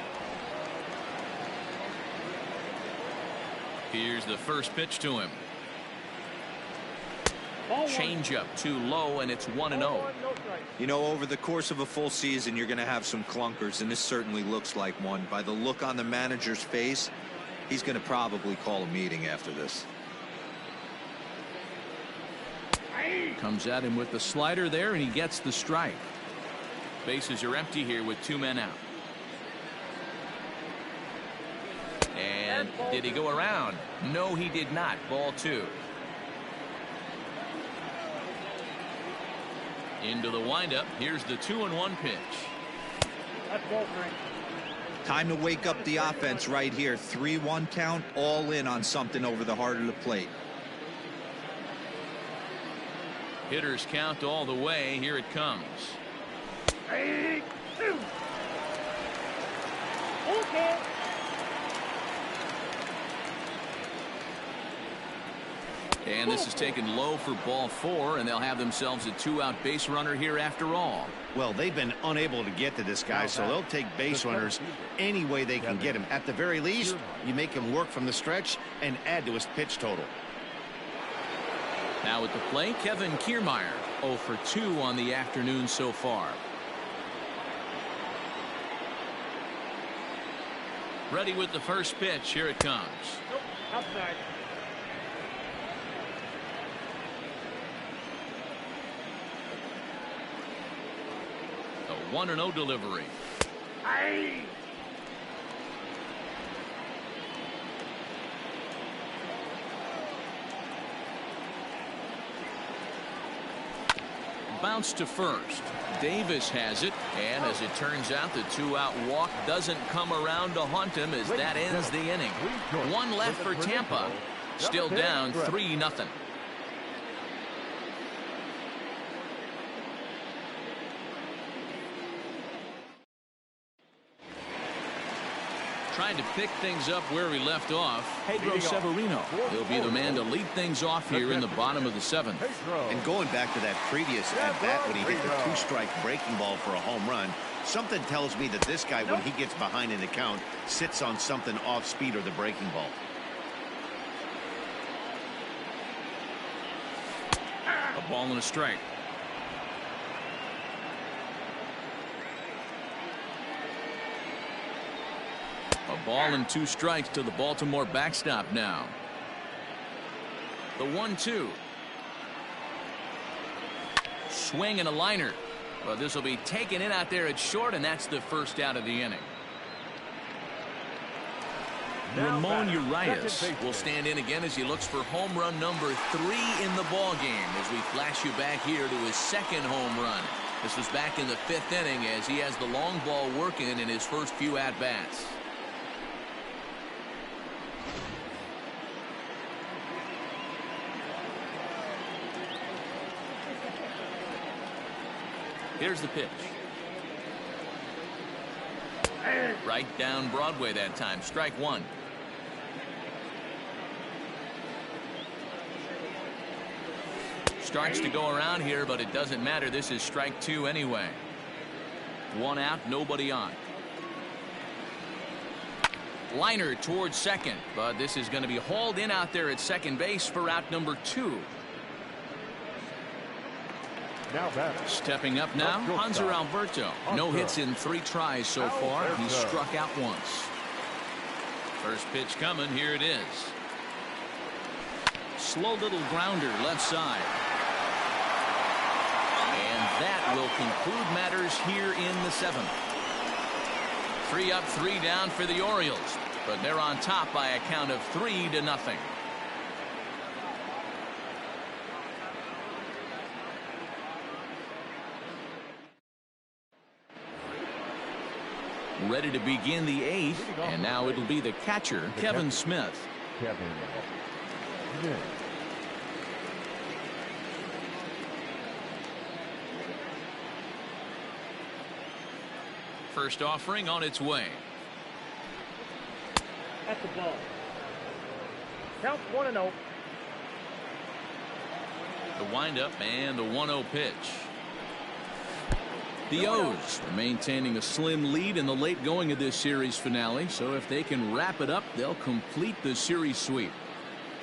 Here's the first pitch to him. Changeup too low, and it's 1-0. You know, over the course of a full season, you're going to have some clunkers, and this certainly looks like one. By the look on the manager's face, he's going to probably call a meeting after this. Comes at him with the slider there, and he gets the strike. Bases are empty here with 2 men out. And did he go around? No, he did not. Ball 2. Into the windup. Here's the 2-1 pitch. That's ball 3. Time to wake up the offense right here. 3-1 count, all in on something over the heart of the plate. Hitters count all the way. Here it comes. 3, 2. Okay. And this is taken low for ball 4, and they'll have themselves a 2-out base runner here after all. Well, they've been unable to get to this guy, so they'll take base runners any way they can get him. At the very least, you make him work from the stretch and add to his pitch total. Now at the plate, Kevin Kiermaier, 0 for 2 on the afternoon so far. Ready with the first pitch. Here it comes. Nope. Outside. A 1-0 delivery. Aye. Bounce to first. Davis has it, and as it turns out, the 2-out walk doesn't come around to haunt him as that ends the inning. 1 left for Tampa. Still down 3-0. Trying to pick things up where we left off, Pedro Severino. He'll be the man to lead things off here in the bottom of the 7th. And going back to that previous at-bat when he hit the 2-strike breaking ball for a home run, something tells me that this guy, when he gets behind in the count, sits on something off speed or the breaking ball. A ball and a strike. A ball and 2 strikes to the Baltimore backstop now. The 1-2. Swing and a liner. Well, this will be taken in out there at short, and that's the first out of the inning. Ramon Urias will stand in again as he looks for home run number 3 in the ball game as we flash you back here to his 2nd home run. This was back in the 5th inning as he has the long ball working in his first few at-bats. Here's the pitch. Right down Broadway that time. Strike 1. Starts to go around here, but it doesn't matter. This is strike 2 anyway. 1 out, nobody on. Liner towards second, but this is going to be hauled in out there at second base for out number 2. Stepping up now, Hanser Alberto. No hits in 3 tries so far. He's struck out once. First pitch coming. Here it is. Slow little grounder left side. And that will conclude matters here in the 7th. 3 up, 3 down for the Orioles, but they're on top by a count of 3-0. Ready to begin the 8th, and now it'll be the catcher, Kevin Smith. First offering on its way. That's the ball. Count 1-0. The windup and the 1-0 pitch. The O's are maintaining a slim lead in the late going of this series finale, so if they can wrap it up, they'll complete the series sweep.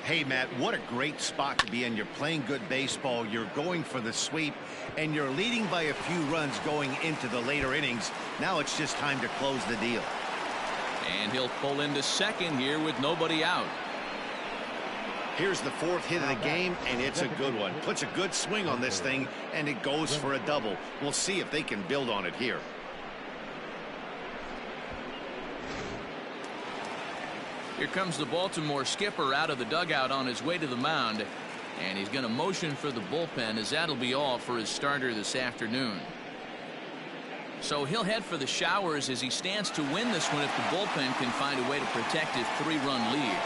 Hey, Matt, what a great spot to be in. You're playing good baseball, you're going for the sweep, and you're leading by a few runs going into the later innings. Now it's just time to close the deal. And he'll pull into second here with nobody out. Here's the 4th hit of the game, and it's a good one. Puts a good swing on this thing, and it goes for a double. We'll see if they can build on it here. Here comes the Baltimore skipper out of the dugout on his way to the mound. And he's going to motion for the bullpen, as that'll be all for his starter this afternoon. So he'll head for the showers as he stands to win this one if the bullpen can find a way to protect his 3-run lead.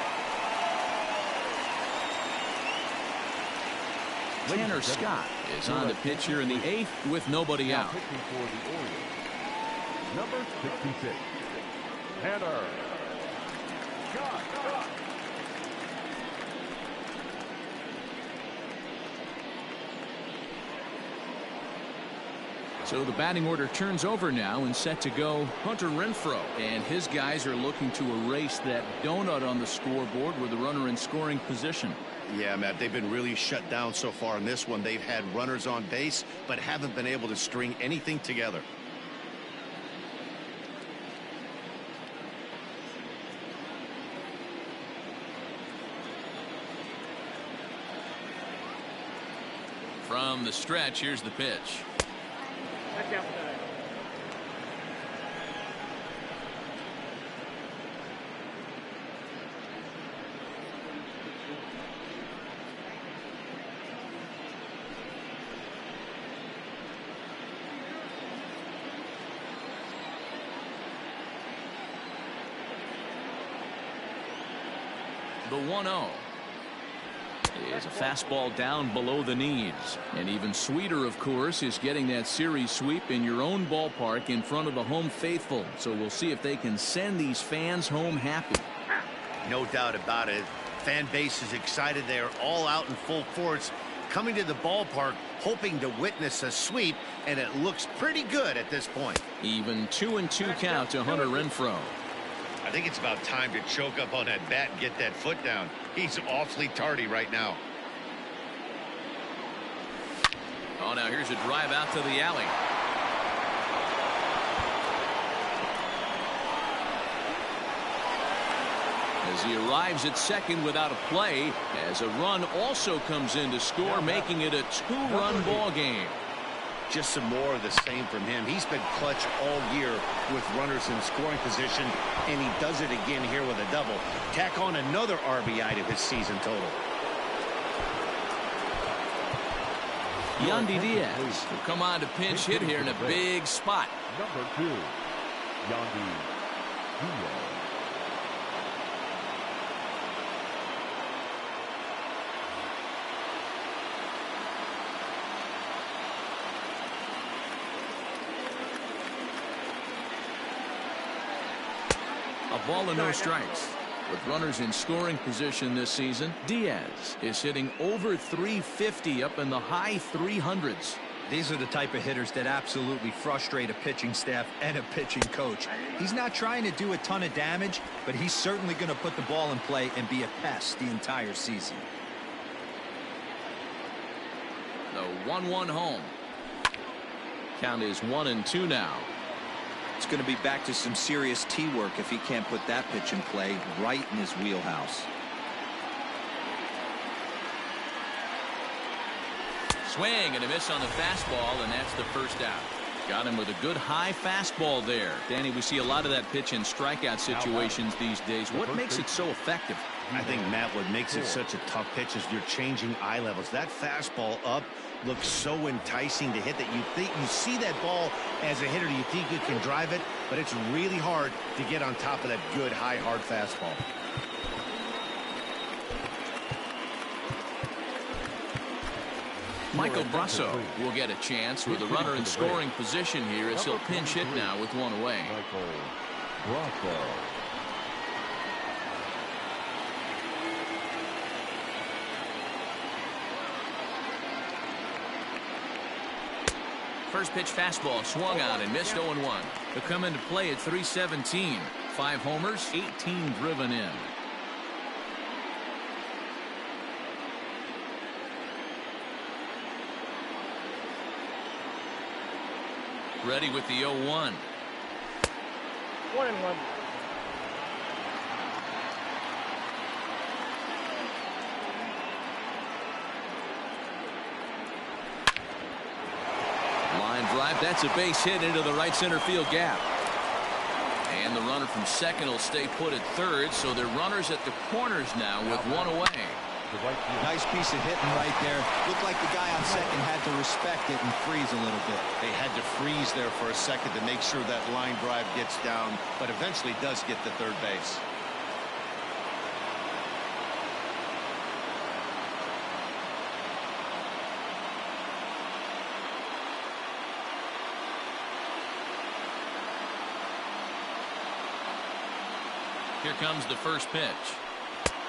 Tanner Scott is on the pitch here in the 8th with nobody out. Pitching for the Orioles, number 66, Tanner Scott. So the batting order turns over now and set to go Hunter Renfroe. And his guys are looking to erase that donut on the scoreboard with the runner in scoring position. Yeah, Matt, they've been really shut down so far in this one. They've had runners on base, but haven't been able to string anything together. From the stretch, here's the pitch. The 1-0 is a fastball down below the knees. And even sweeter, of course, is getting that series sweep in your own ballpark in front of the home faithful. So we'll see if they can send these fans home happy. No doubt about it. Fan base is excited. They're all out in full force, coming to the ballpark, hoping to witness a sweep, and it looks pretty good at this point. Even 2-2 count to Hunter Renfroe. I think it's about time to choke up on that bat and get that foot down. He's awfully tardy right now. Oh, now here's a drive out to the alley. As he arrives at second without a play, as a run also comes in to score, making it a 2-run ball game. Just some more of the same from him. He's been clutch all year with runners in scoring position, and he does it again here with a double. Tack on another RBI to his season total. Yandy Diaz will come on to pinch hit here in a big spot. Number 2, Yandy Diaz. A ball and no strikes. With runners in scoring position this season, Diaz is hitting over 350 up in the high 300s. These are the type of hitters that absolutely frustrate a pitching staff and a pitching coach. He's not trying to do a ton of damage, but he's certainly going to put the ball in play and be a pest the entire season. The 1-1 home. Count is 1-2 now. It's going to be back to some serious tee work if he can't put that pitch in play right in his wheelhouse. Swing and a miss on the fastball, and that's the first out. Got him with a good high fastball there. Danny, we see a lot of that pitch in strikeout situations these days. What makes it so effective? I think, Matt, what makes it such a tough pitch is you're changing eye levels. That fastball up looks so enticing to hit that you see that ball as a hitter, you think you can drive it, but it's really hard to get on top of that good high hard fastball. Michael Brasso will get a chance with a runner in scoring position here as he'll pinch hit now with one away. Michael Brasso. First pitch fastball swung on and missed 0-1. To come into play at 317. 5 homers, 18 driven in. Ready with the 0-1. 1-1. line drive. That's a base hit into the right center field gap. And the runner from second will stay put at third, so they're runners at the corners now with one away. Nice piece of hitting right there. Looked like the guy on second had to respect it and freeze a little bit. They had to freeze there for a second to make sure that line drive gets down, but eventually does get to third base. Here comes the first pitch.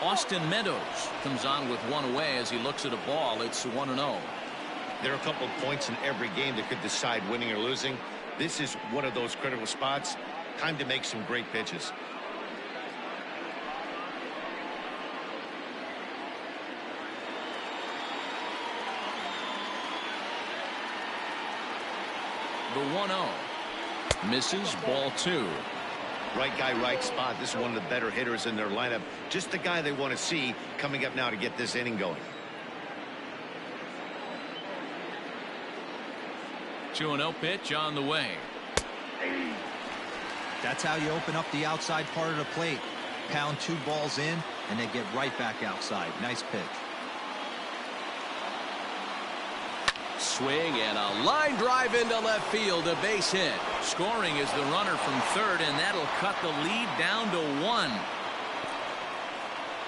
Austin Meadows comes on with one away as he looks at a ball. It's 1-0. There are a couple of points in every game that could decide winning or losing. This is one of those critical spots. Time to make some great pitches. The 1-0. Misses, ball 2. Right guy, right spot. This is one of the better hitters in their lineup. Just the guy they want to see coming up now to get this inning going. 2-0 pitch on the way. That's how you open up the outside part of the plate. Pound 2 balls in, and they get right back outside. Nice pitch. Swing and a line drive into left field, a base hit. Scoring is the runner from third, and that'll cut the lead down to 1.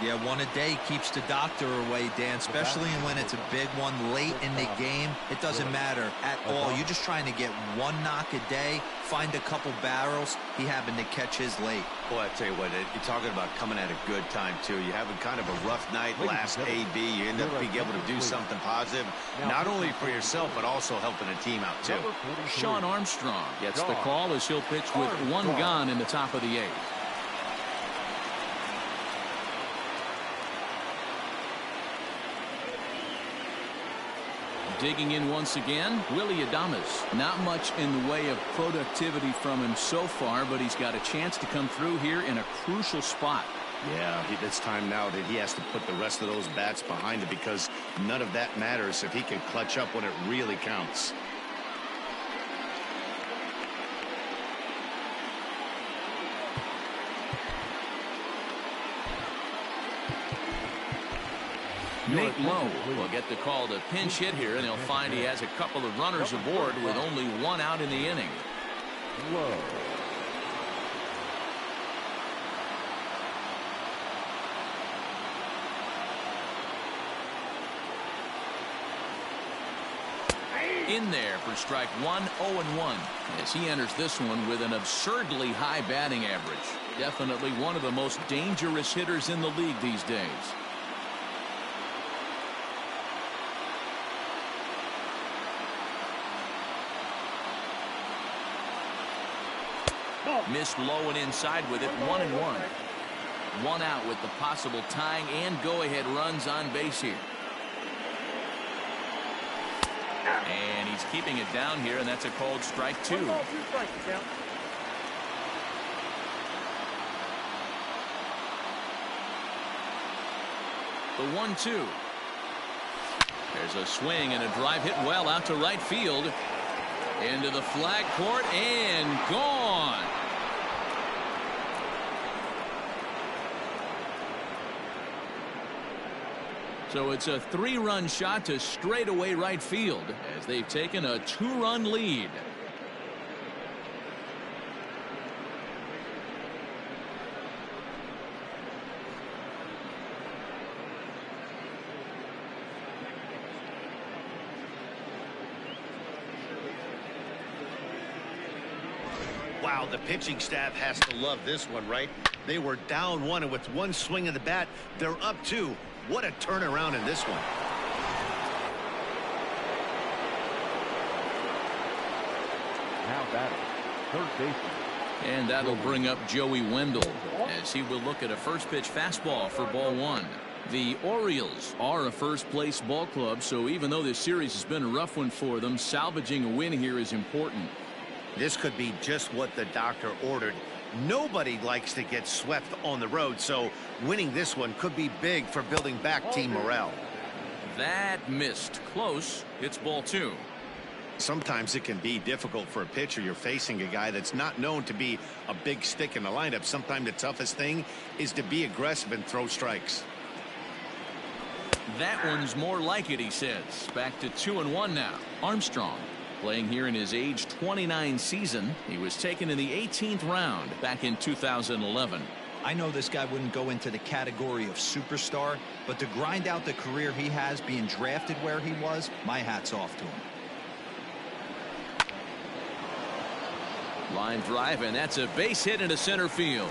Yeah, one a day keeps the doctor away, Dan, especially when it's a big one late in the game. It doesn't matter at all. You're just trying to get one knock a day, find a couple barrels. He happened to catch his late. Boy, I tell you what, you're talking about coming at a good time, too. You're having kind of a rough night last AB. You end up being able to do something positive, not only for yourself, but also helping the team out, too. Sean Armstrong gets the call as he'll pitch with one gone in the top of the 8th. Digging in once again, Willie Adames. Not much in the way of productivity from him so far, but he's got a chance to come through here in a crucial spot. Yeah, it's time now that he has to put the rest of those bats behind it, because none of that matters if he can clutch up when it really counts. Nate Lowe will get the call to pinch hit here, and he'll find he has a couple of runners aboard with only one out in the inning. Lowe. In there for strike 1, 0-1 as he enters this one with an absurdly high batting average. Definitely one of the most dangerous hitters in the league these days. Missed low and inside with it. 1-1. One out with the possible tying and go-ahead runs on base here. And he's keeping it down here, and that's a called strike 2. Ball, 2 strikes, count. The 1-2. There's a swing and a drive hit well out to right field. Into the flag court and gone. So it's a 3-run shot to straightaway right field as they've taken a 2-run lead. Wow, the pitching staff has to love this one, right? They were down 1, and with one swing of the bat, they're up 2. What a turnaround in this one. Now batting, third baseman. And that'll bring up Joey Wendell as he will look at a first pitch fastball for ball 1. The Orioles are a first-place ball club, so even though this series has been a rough one for them, salvaging a win here is important. This could be just what the doctor ordered. Nobody likes to get swept on the road, so winning this one could be big for building back team morale. That missed close. It's ball 2. Sometimes it can be difficult for a pitcher. You're facing a guy that's not known to be a big stick in the lineup. Sometimes the toughest thing is to be aggressive and throw strikes. That one's more like it, he says. Back to 2-1 now. Armstrong playing here in his age 29 season. He was taken in the 18th round back in 2011. I know this guy wouldn't go into the category of superstar, but to grind out the career he has being drafted where he was, my hat's off to him. Line drive, and that's a base hit into center field.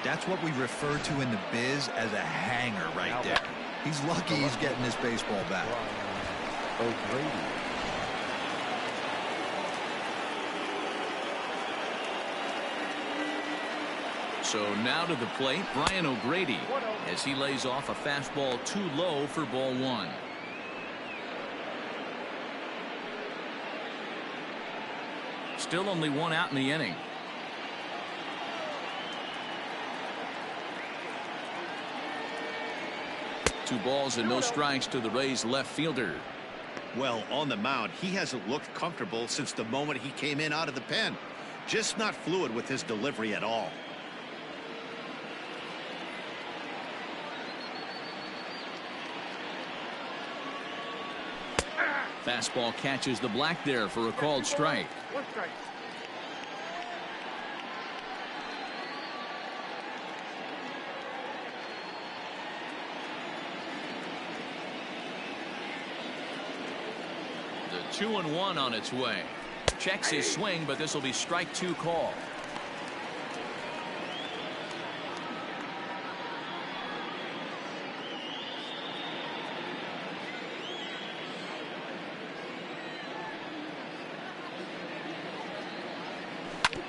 That's what we refer to in the biz as a hanger right there. He's lucky he's getting his baseball back. So now to the plate, Brian O'Grady, as he lays off a fastball too low for ball one. Still only one out in the inning. Two balls and no strikes to the Rays left fielder. Well, on the mound, he hasn't looked comfortable since the moment he came in out of the pen. Just not fluid with his delivery at all. Fastball catches the black there for a called strike. One strike. The 2-1 on its way. Checks his swing, but this will be strike two call.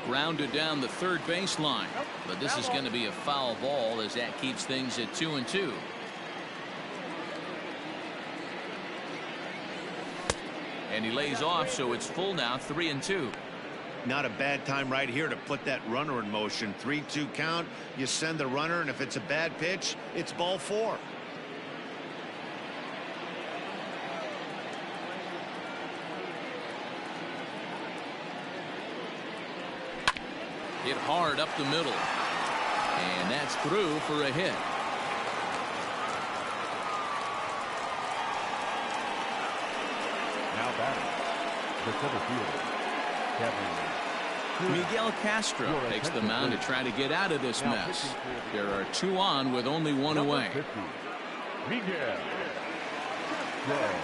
Grounded down the third baseline, but this is going to be a foul ball as that keeps things at 2-2. And he lays off, so it's full now, 3-2. Not a bad time right here to put that runner in motion. 3-2 count. You send the runner, and if it's a bad pitch, it's ball four. Hit hard up the middle. And that's through for a hit. Now batting, the center fielder, Kevin. Miguel Castro takes the mound to try to get out of this mess. There are two on with only one away. 50, Miguel Castro.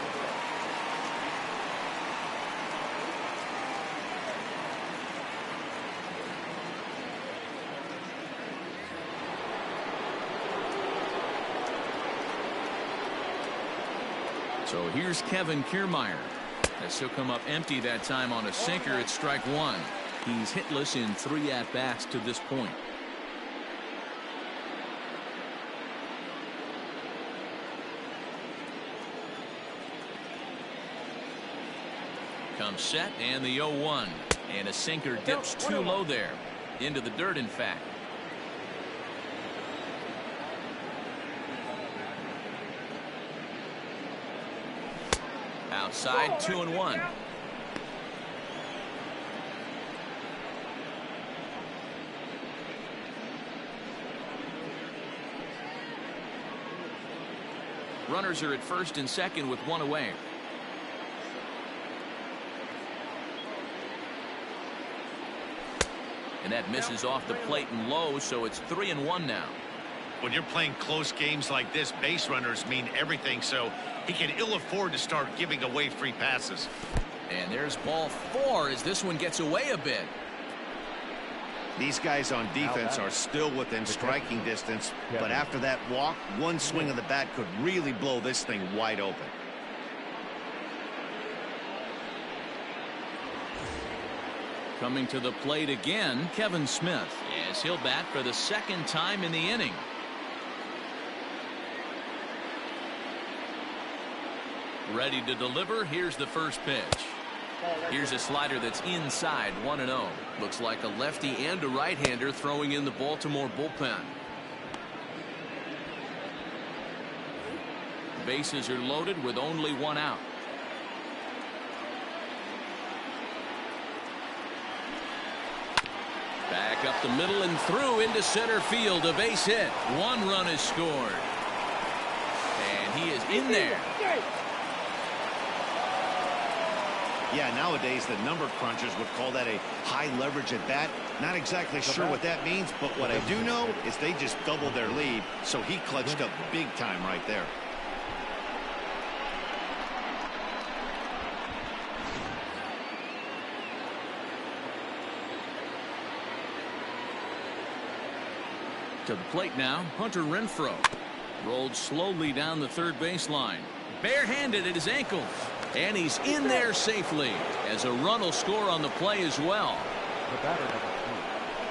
So here's Kevin Kiermaier. As he'll come up empty that time on a sinker at strike one. He's hitless in 3 at-bats to this point. Comes set and the 0-1. And a sinker dips too low there. Into the dirt, in fact. Outside, 2-1. Runners are at first and second with one away. And that misses off the plate and low, so it's 3-1 now. When you're playing close games like this, base runners mean everything, so he can ill afford to start giving away free passes. And there's ball four as this one gets away a bit. These guys on defense are still within striking distance, but after that walk, one swing of the bat could really blow this thing wide open. Coming to the plate again, Kevin Smith, as he'll bat for the second time in the inning. Ready to deliver. Here's the first pitch. Here's a slider that's inside, 1-0. Looks like a lefty and a right-hander throwing in the Baltimore bullpen. Bases are loaded with only one out. Back up the middle and through into center field. A base hit. One run is scored. And he is in there. Yeah, nowadays the number crunchers would call that a high leverage at bat. Not exactly sure what that means, but what I do know is they just doubled their lead, so he clutched up big time right there. To the plate now, Hunter Renfroe. Rolled slowly down the third baseline. Barehanded at his ankles. And he's in there safely as a run will score on the play as well.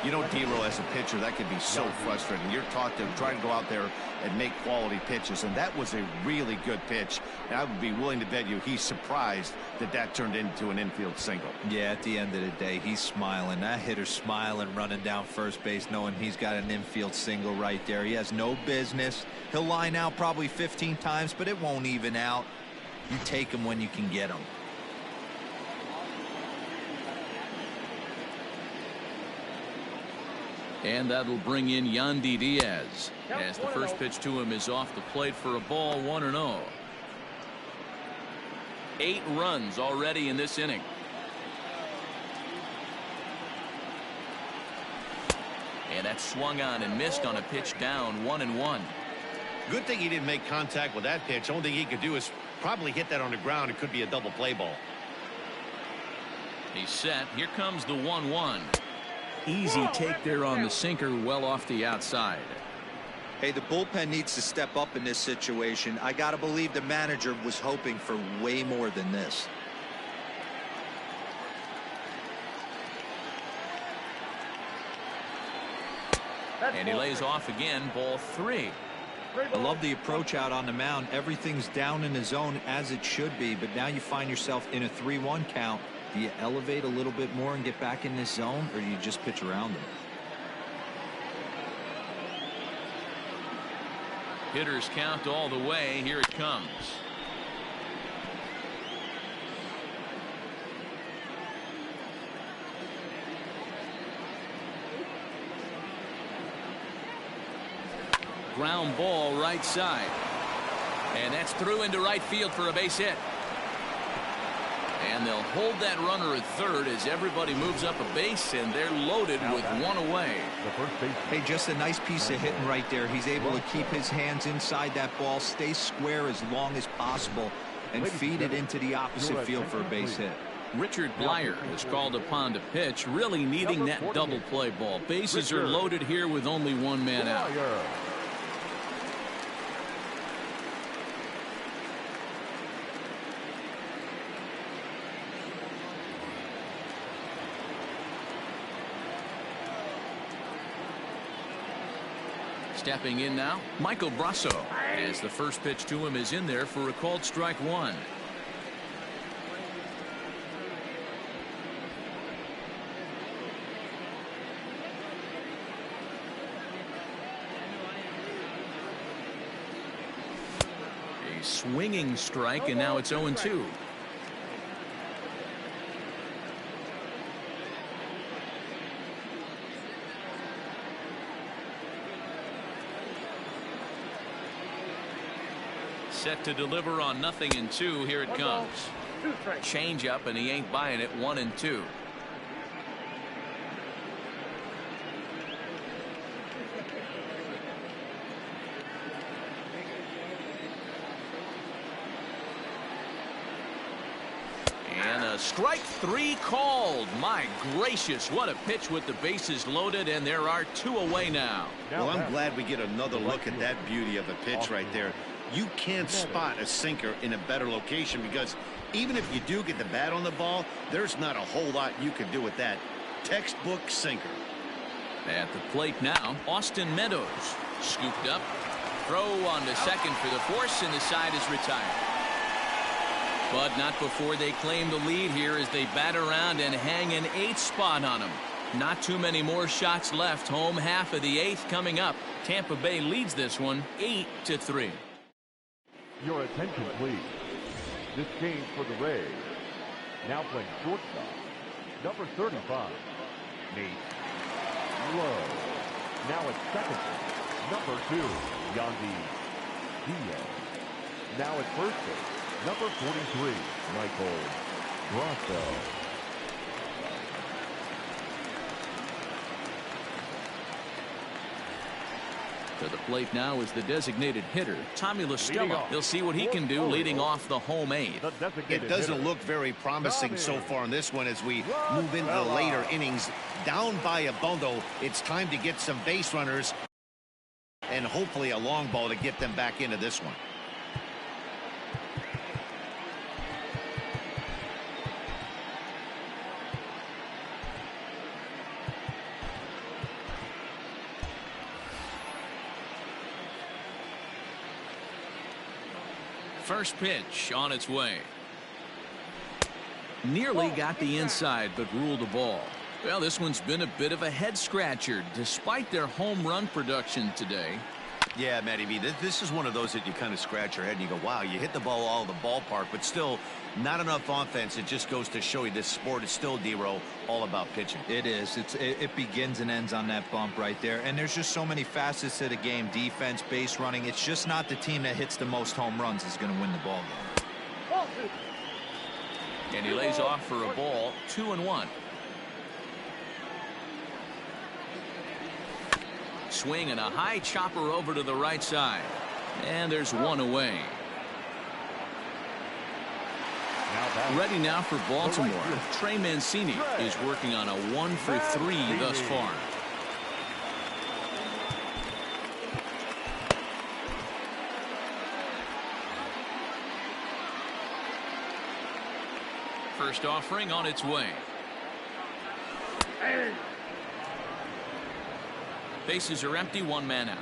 You know, D-Roll, as a pitcher, that could be so frustrating. You're taught to try to go out there and make quality pitches, and that was a really good pitch. And I would be willing to bet you he's surprised that that turned into an infield single. Yeah, at the end of the day, he's smiling. That hitter's smiling, running down first base, knowing he's got an infield single right there. He has no business. He'll line out probably 15 times, but it won't even out. You take him when you can get him. And that'll bring in Yandy Diaz as the first pitch to him is off the plate for a ball. 1-0. 8 runs already in this inning. And that's swung on and missed on a pitch down. 1-1. Good thing he didn't make contact with that pitch. Only thing he could do is probably hit that on the ground. It could be a double play ball. He's set. Here comes the 1-1. Easy take there on the sinker, well off the outside. Hey, the bullpen needs to step up in this situation. I gotta believe the manager was hoping for way more than this. And he lays off again. Ball 3. I love the approach out on the mound. Everything's down in the zone as it should be, but now you find yourself in a 3-1 count. Do you elevate a little bit more and get back in this zone, or do you just pitch around them? Hitters count all the way. Here it comes. Ground ball right side. And that's through into right field for a base hit. And they'll hold that runner at third as everybody moves up a base, and they're loaded with one away. Hey, just a nice piece of hitting right there. He's able to keep his hands inside that ball, stay square as long as possible, and feed it into the opposite field for a base hit. Richard Blyer is called upon to pitch, really needing that double play ball. Bases are loaded here with only one man out. Stepping in now, Michael Brasso, as the first pitch to him is in there for a called strike 1. A swinging strike, and now it's 0-2. Set to deliver on 0-2. Here it comes. Change up, and he ain't buying it. 1-2. And a strike 3 called. My gracious, what a pitch with the bases loaded, and there are 2 away now. Well, I'm glad we get another look at that beauty of a pitch right there. You can't spot a sinker in a better location, because even if you do get the bat on the ball, there's not a whole lot you can do with that. Textbook sinker. At the plate now, Austin Meadows scooped up. Throw on to second for the force, and the side is retired. But not before they claim the lead here as they bat around and hang an 8th spot on them. Not too many more shots left. Home half of the 8th coming up. Tampa Bay leads this one 8-3. Your attention, please. This change for the Rays. Now playing shortstop, number 35, Nate Lowe. Now at second, number 2, Yandy Diaz. Now at first base, number 43, Michael Grosso. To the plate now is the designated hitter, Tommy LaStella. He'll see what he can do leading off the home eighth. It doesn't look very promising so far in this one as we move into the later innings. Down by a bundle, it's time to get some base runners and hopefully a long ball to get them back into this one. First pitch on its way. Nearly got the inside, but ruled a ball. Well, this one's been a bit of a head scratcher despite their home run production today. Yeah, Matty B, this is one of those that you kind of scratch your head and you go, wow, you hit the ball all the ballpark, but still not enough offense. It just goes to show you this sport is still, D-Row, all about pitching. It is. It begins and ends on that bump right there. And there's just so many facets to the game. Defense, base running. It's just not the team that hits the most home runs is going to win the ball game. And he lays off for a ball, 2-1. Swing and a high chopper over to the right side. And there's one away. Ready now for Baltimore. Trey Mancini is working on a 1-for-3 thus far. First offering on its way. Bases are empty, one man out.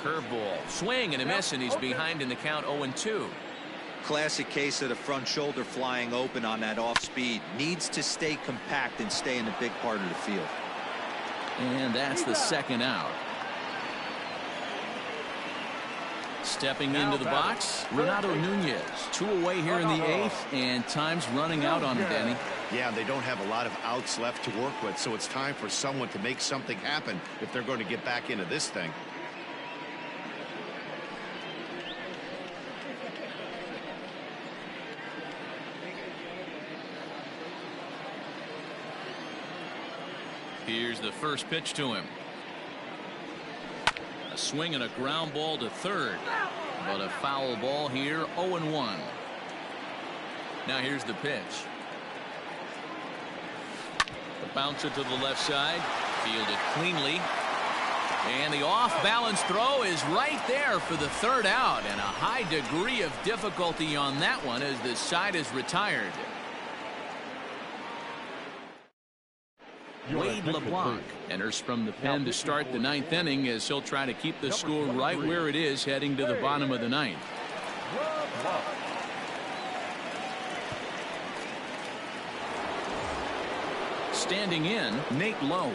Curveball, swing and a miss, and he's behind in the count 0-2. Classic case of the front shoulder flying open on that off speed. Needs to stay compact and stay in the big part of the field. And that's the second out. Stepping into the box, Renato Nunez. 2 away here in the 8th, and time's running out on him, Danny. Yeah, they don't have a lot of outs left to work with, so it's time for someone to make something happen if they're going to get back into this thing. Here's the first pitch to him. A swing and a ground ball to third, but a foul ball here, 0-1. Now here's the pitch. The bouncer to the left side, fielded cleanly, and the off-balance throw is right there for the third out, and a high degree of difficulty on that one as the side is retired. Wade LeBlanc enters from the pen to start the 9th inning as he'll try to keep the score right where it is heading to the bottom of the 9th. Standing in, Nate Lowe.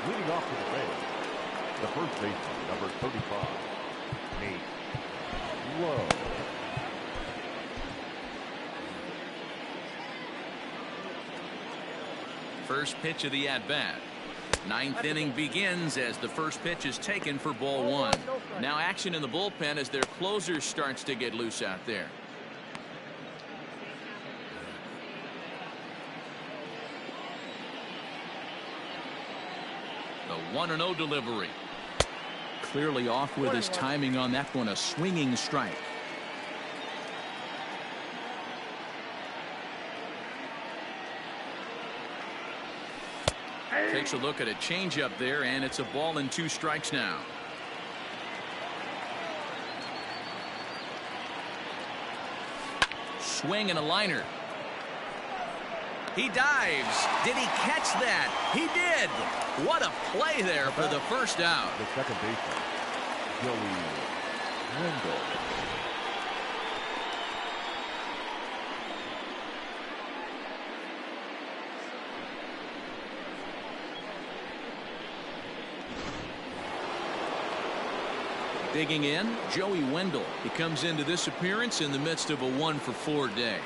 Leading off to the base, the first baseman, number 35, Nate Lowe. First pitch of the at-bat. 9th inning begins as the first pitch is taken for ball 1. Now action in the bullpen as their closer starts to get loose out there. The 1-0 delivery. Clearly off with his timing on that one, a swinging strike. Takes a look at a changeup there, and it's a ball and 2 strikes now. Swing and a liner. He dives. Did he catch that? He did. What a play there for the first out. The second baseman, Joey Wendell. Digging in, Joey Wendell. He comes into this appearance in the midst of a 1-for-4 day.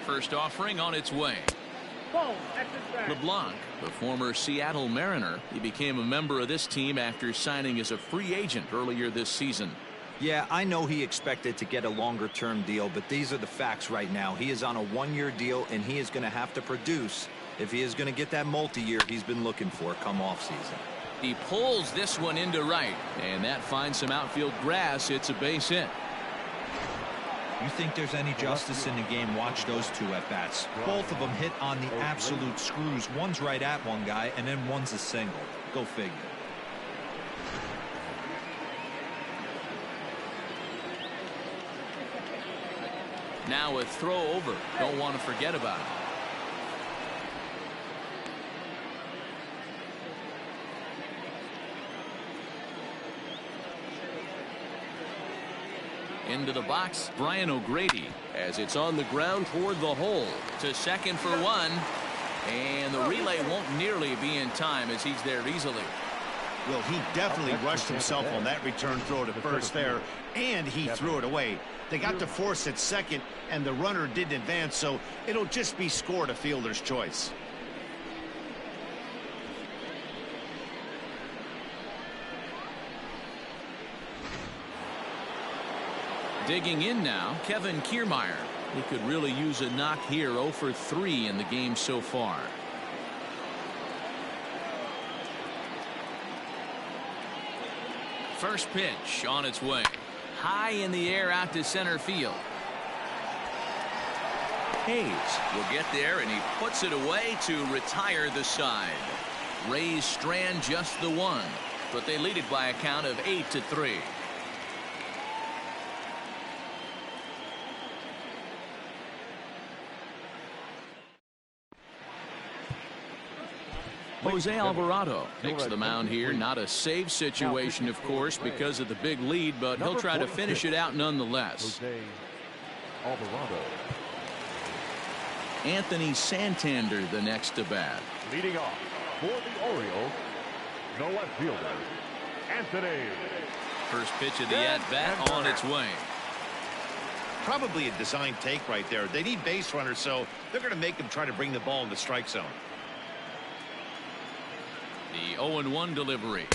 First offering on its way. LeBlanc, the former Seattle Mariner, he became a member of this team after signing as a free agent earlier this season. Yeah, I know he expected to get a longer-term deal, but these are the facts right now. He is on a one-year deal, and he is going to have to produce if he is going to get that multi-year he's been looking for come off-season. He pulls this one into right, and that finds some outfield grass. It's a base hit. You think there's any justice in the game? Watch those two at-bats. Both of them hit on the absolute screws. One's right at one guy, and then one's a single. Go figure. Now a throw over. Don't want to forget about it. Into the box, Brian O'Grady, as it's on the ground toward the hole. To second for one. And the relay won't nearly be in time as he's there easily. Well, he definitely rushed himself on that return throw to first there, and he threw it away. They got to force at second, and the runner didn't advance, so it'll just be scored a fielder's choice. Digging in now, Kevin Kiermaier. He could really use a knock here. 0 for 3 in the game so far. First pitch on its way. High in the air out to center field. Hayes will get there, and he puts it away to retire the side. Rays strand just the one, but they lead it by a count of 8-3. Jose Alvarado takes the mound here. Not a save situation, of course, because of the big lead, but he'll try to finish it out nonetheless. Jose Alvarado. Anthony Santander the next to bat. Leading off for the Orioles, the left fielder, Anthony. First pitch of the at-bat on its way. Probably a design take right there. They need base runners, so they're going to make him try to bring the ball in the strike zone. The 0-1 delivery.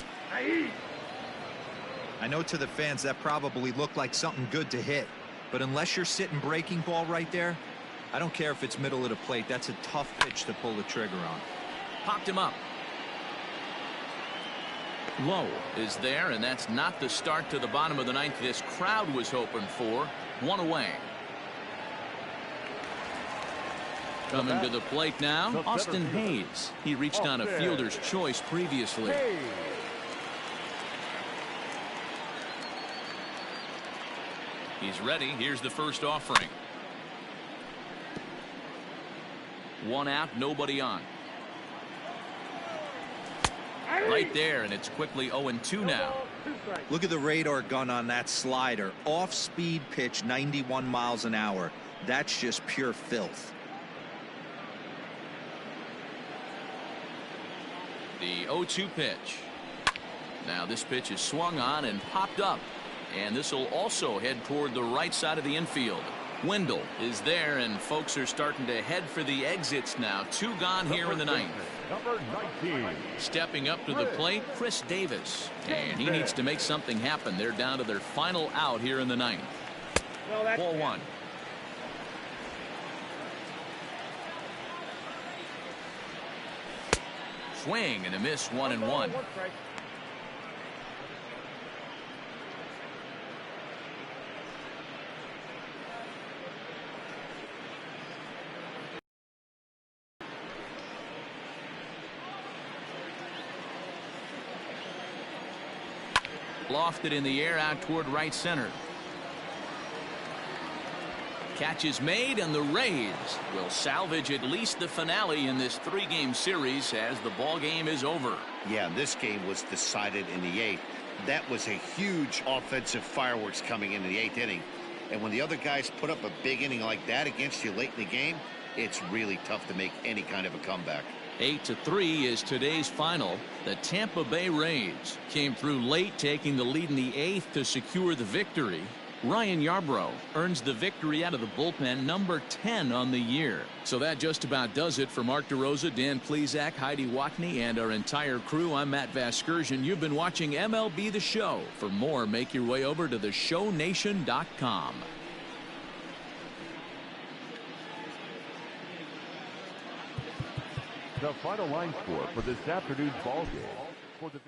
I know to the fans that probably looked like something good to hit, but unless you're sitting breaking ball right there, I don't care if it's middle of the plate. That's a tough pitch to pull the trigger on. Popped him up. Low is there, and that's not the start to the bottom of the ninth this crowd was hoping for. One away. Coming to the plate now, Austin Hayes. He reached on a fielder's choice previously. He's ready. Here's the first offering. One out, nobody on. Right there, and it's quickly 0-2 now. Look at the radar gun on that slider. Off-speed pitch, 91 miles an hour. That's just pure filth. The 0-2 pitch. Now this pitch is swung on and popped up, and this will also head toward the right side of the infield. Wendell is there, and folks are starting to head for the exits now. 2 gone here in the ninth. Number 19. Stepping up to the plate, Chris Davis, and he needs to make something happen. They're down to their final out here in the ninth. Ball 1. Swing and a miss, 1-1. Lofted in the air out toward right center. Catch is made, and the Rays will salvage at least the finale in this 3-game series as the ball game is over. Yeah, this game was decided in the 8th. That was a huge offensive fireworks coming into the 8th inning. And when the other guys put up a big inning like that against you late in the game, it's really tough to make any kind of a comeback. 8-3 is today's final. The Tampa Bay Rays came through late, taking the lead in the 8th to secure the victory. Ryan Yarbrough earns the victory out of the bullpen, number 10 on the year. So that just about does it. For Mark DeRosa, Dan Plesac, Heidi Watney, and our entire crew, I'm Matt Vasgersian. You've been watching MLB The Show. For more, make your way over to theshownation.com. The final line score for this afternoon's ball game. For the